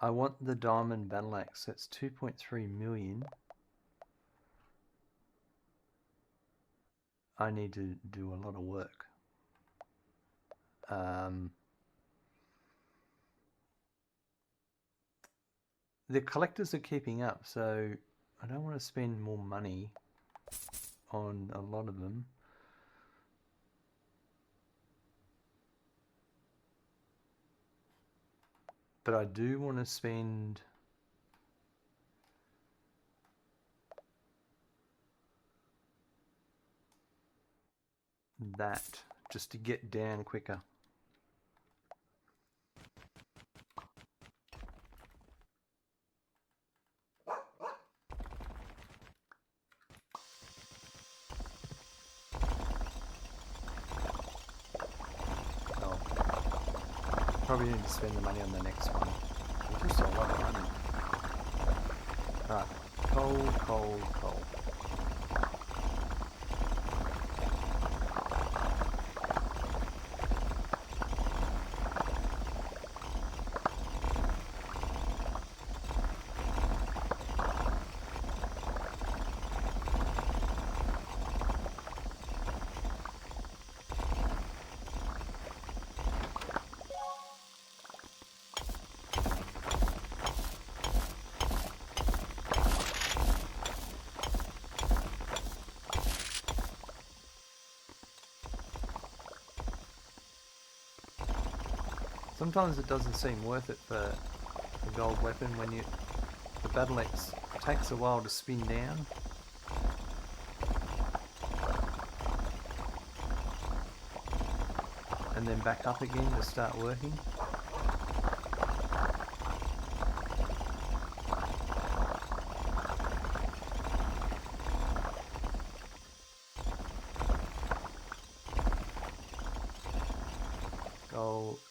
I want the diamond Battleaxe. That's 2.3 million. I need to do a lot of work. The collectors are keeping up, so I don't want to spend more money on a lot of them. But I do want to spend that just to get down quicker. Probably need to spend the money on the next one. We just saw a lot of money. Alright, coal. Sometimes it doesn't seem worth it for a gold weapon when the Battleaxe takes a while to spin down. And then back up again to start working.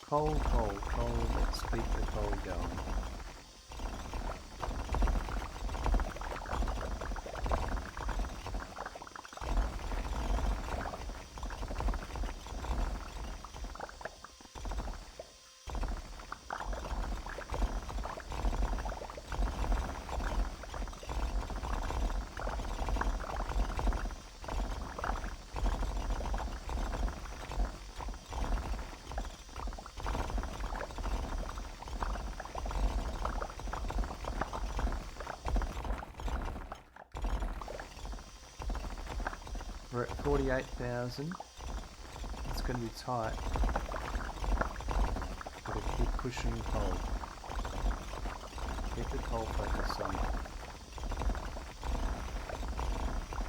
Coal, let's keep the coal going. We're at 48,000. It's going to be tight. Gotta keep pushing coal. Keep the coal focus on.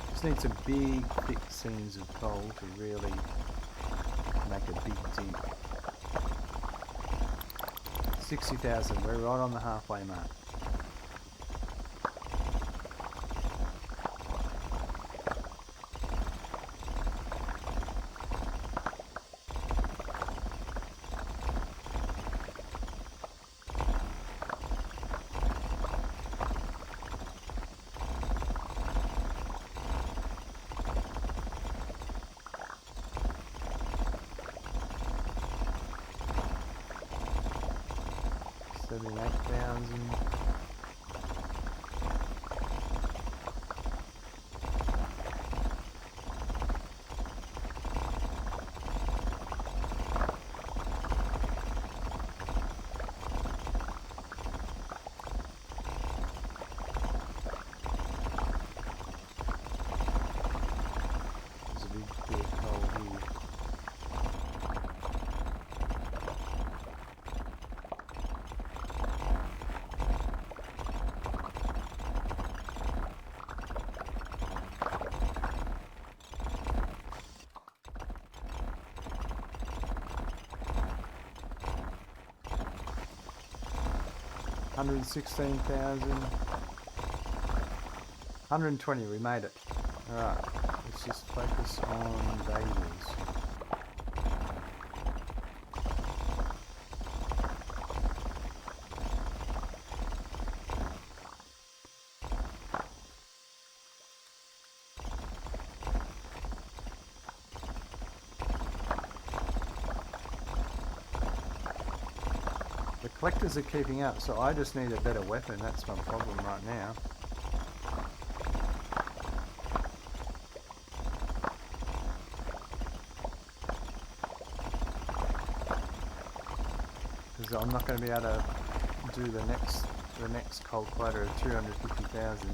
Just need some big, thick seams of coal to really make a big dent. 60,000. We're right on the halfway mark. $116,000. 120, we made it. Alright, let's just focus on dailies. Collectors are keeping up, so I just need a better weapon. That's my problem right now. Because I'm not going to be able to do the next coal quota of 250,000.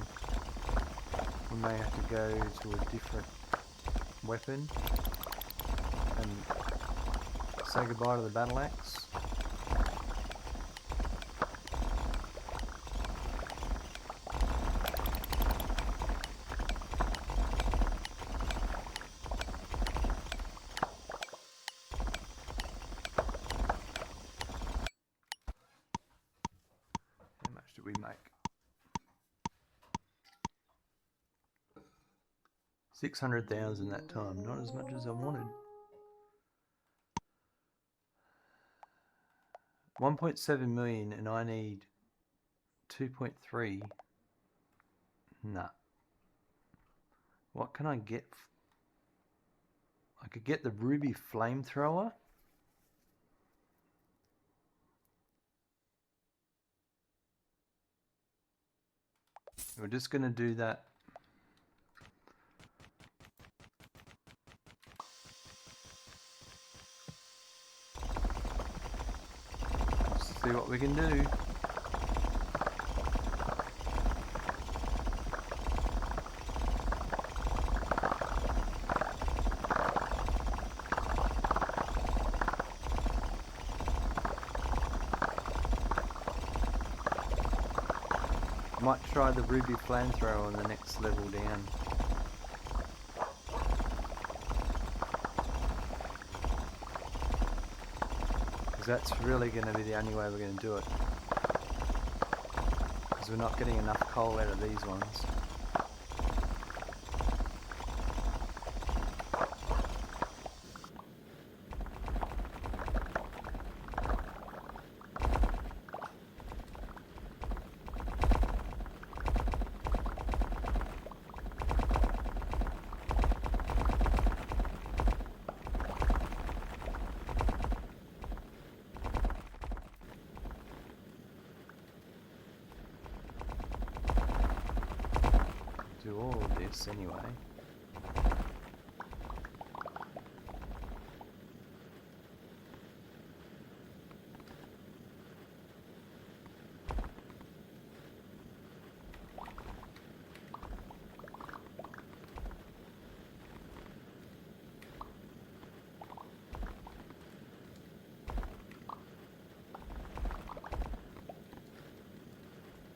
We may have to go to a different weapon and say goodbye to the Battleaxe. We make 600,000 that time, not as much as I wanted. 1.7 million and I need 2.3. Nah. What can I get? I could get the ruby flamethrower. We're just going to do that. Let's see what we can do. I might try the ruby flamethrower on the next level down. Because that's really going to be the only way we're going to do it. Because we're not getting enough coal out of these ones. Do all of this anyway.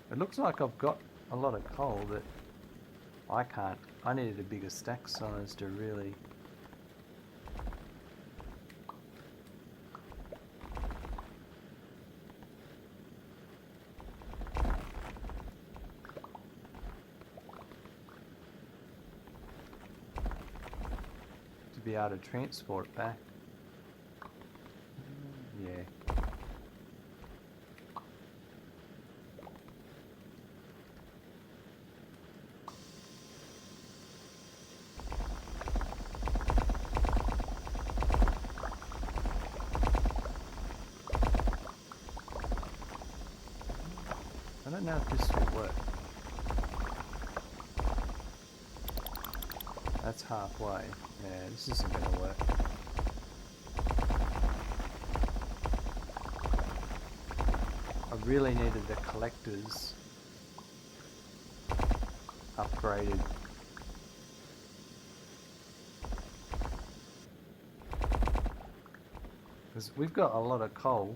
It looks like I've got a lot of coal that I can't. I needed a bigger stack size to really... to be able to transport it back. Yeah. I don't know if this will work. That's halfway. Yeah, this isn't going to work. I really needed the collectors upgraded. Because we've got a lot of coal.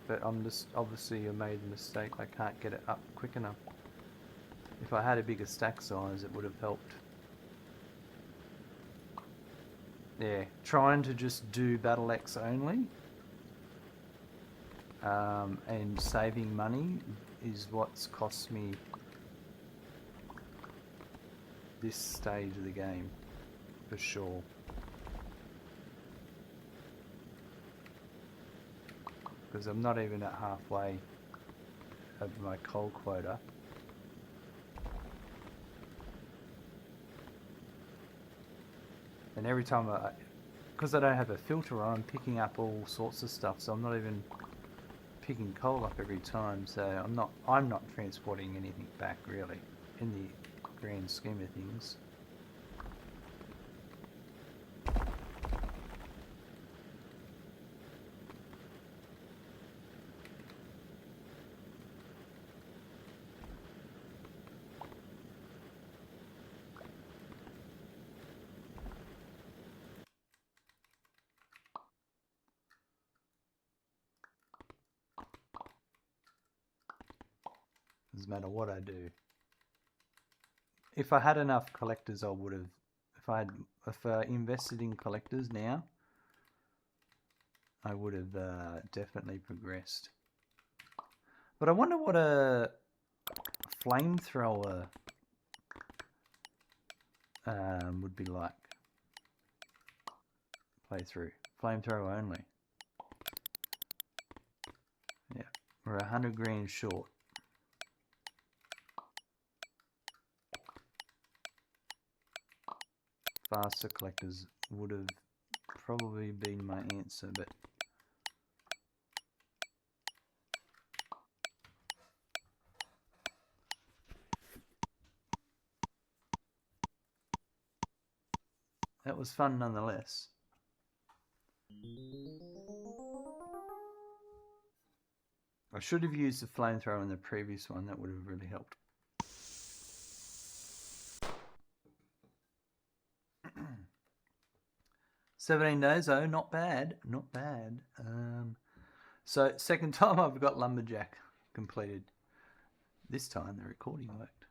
But I'm just, obviously I made a mistake, I can't get it up quick enough. If I had a bigger stack size it would have helped. Yeah, trying to just do Battleaxe only and saving money is what's cost me this stage of the game, for sure. Because I'm not even at halfway of my coal quota. And every time because I don't have a filter on, I'm picking up all sorts of stuff, so I'm not even picking coal up every time, so I'm not transporting anything back really, in the grand scheme of things. Doesn't matter what I do. If I had enough collectors, I would have. If I invested in collectors now, I would have definitely progressed. But I wonder what a flamethrower would be like. Playthrough. Flamethrower only. Yeah, we're 100 grand short. Faster collectors would have probably been my answer, but that was fun nonetheless. I should have used the flamethrower in the previous one, that would have really helped. 17 days though, not bad, not bad. So second time I've got Lumberjack completed. This time the recording worked.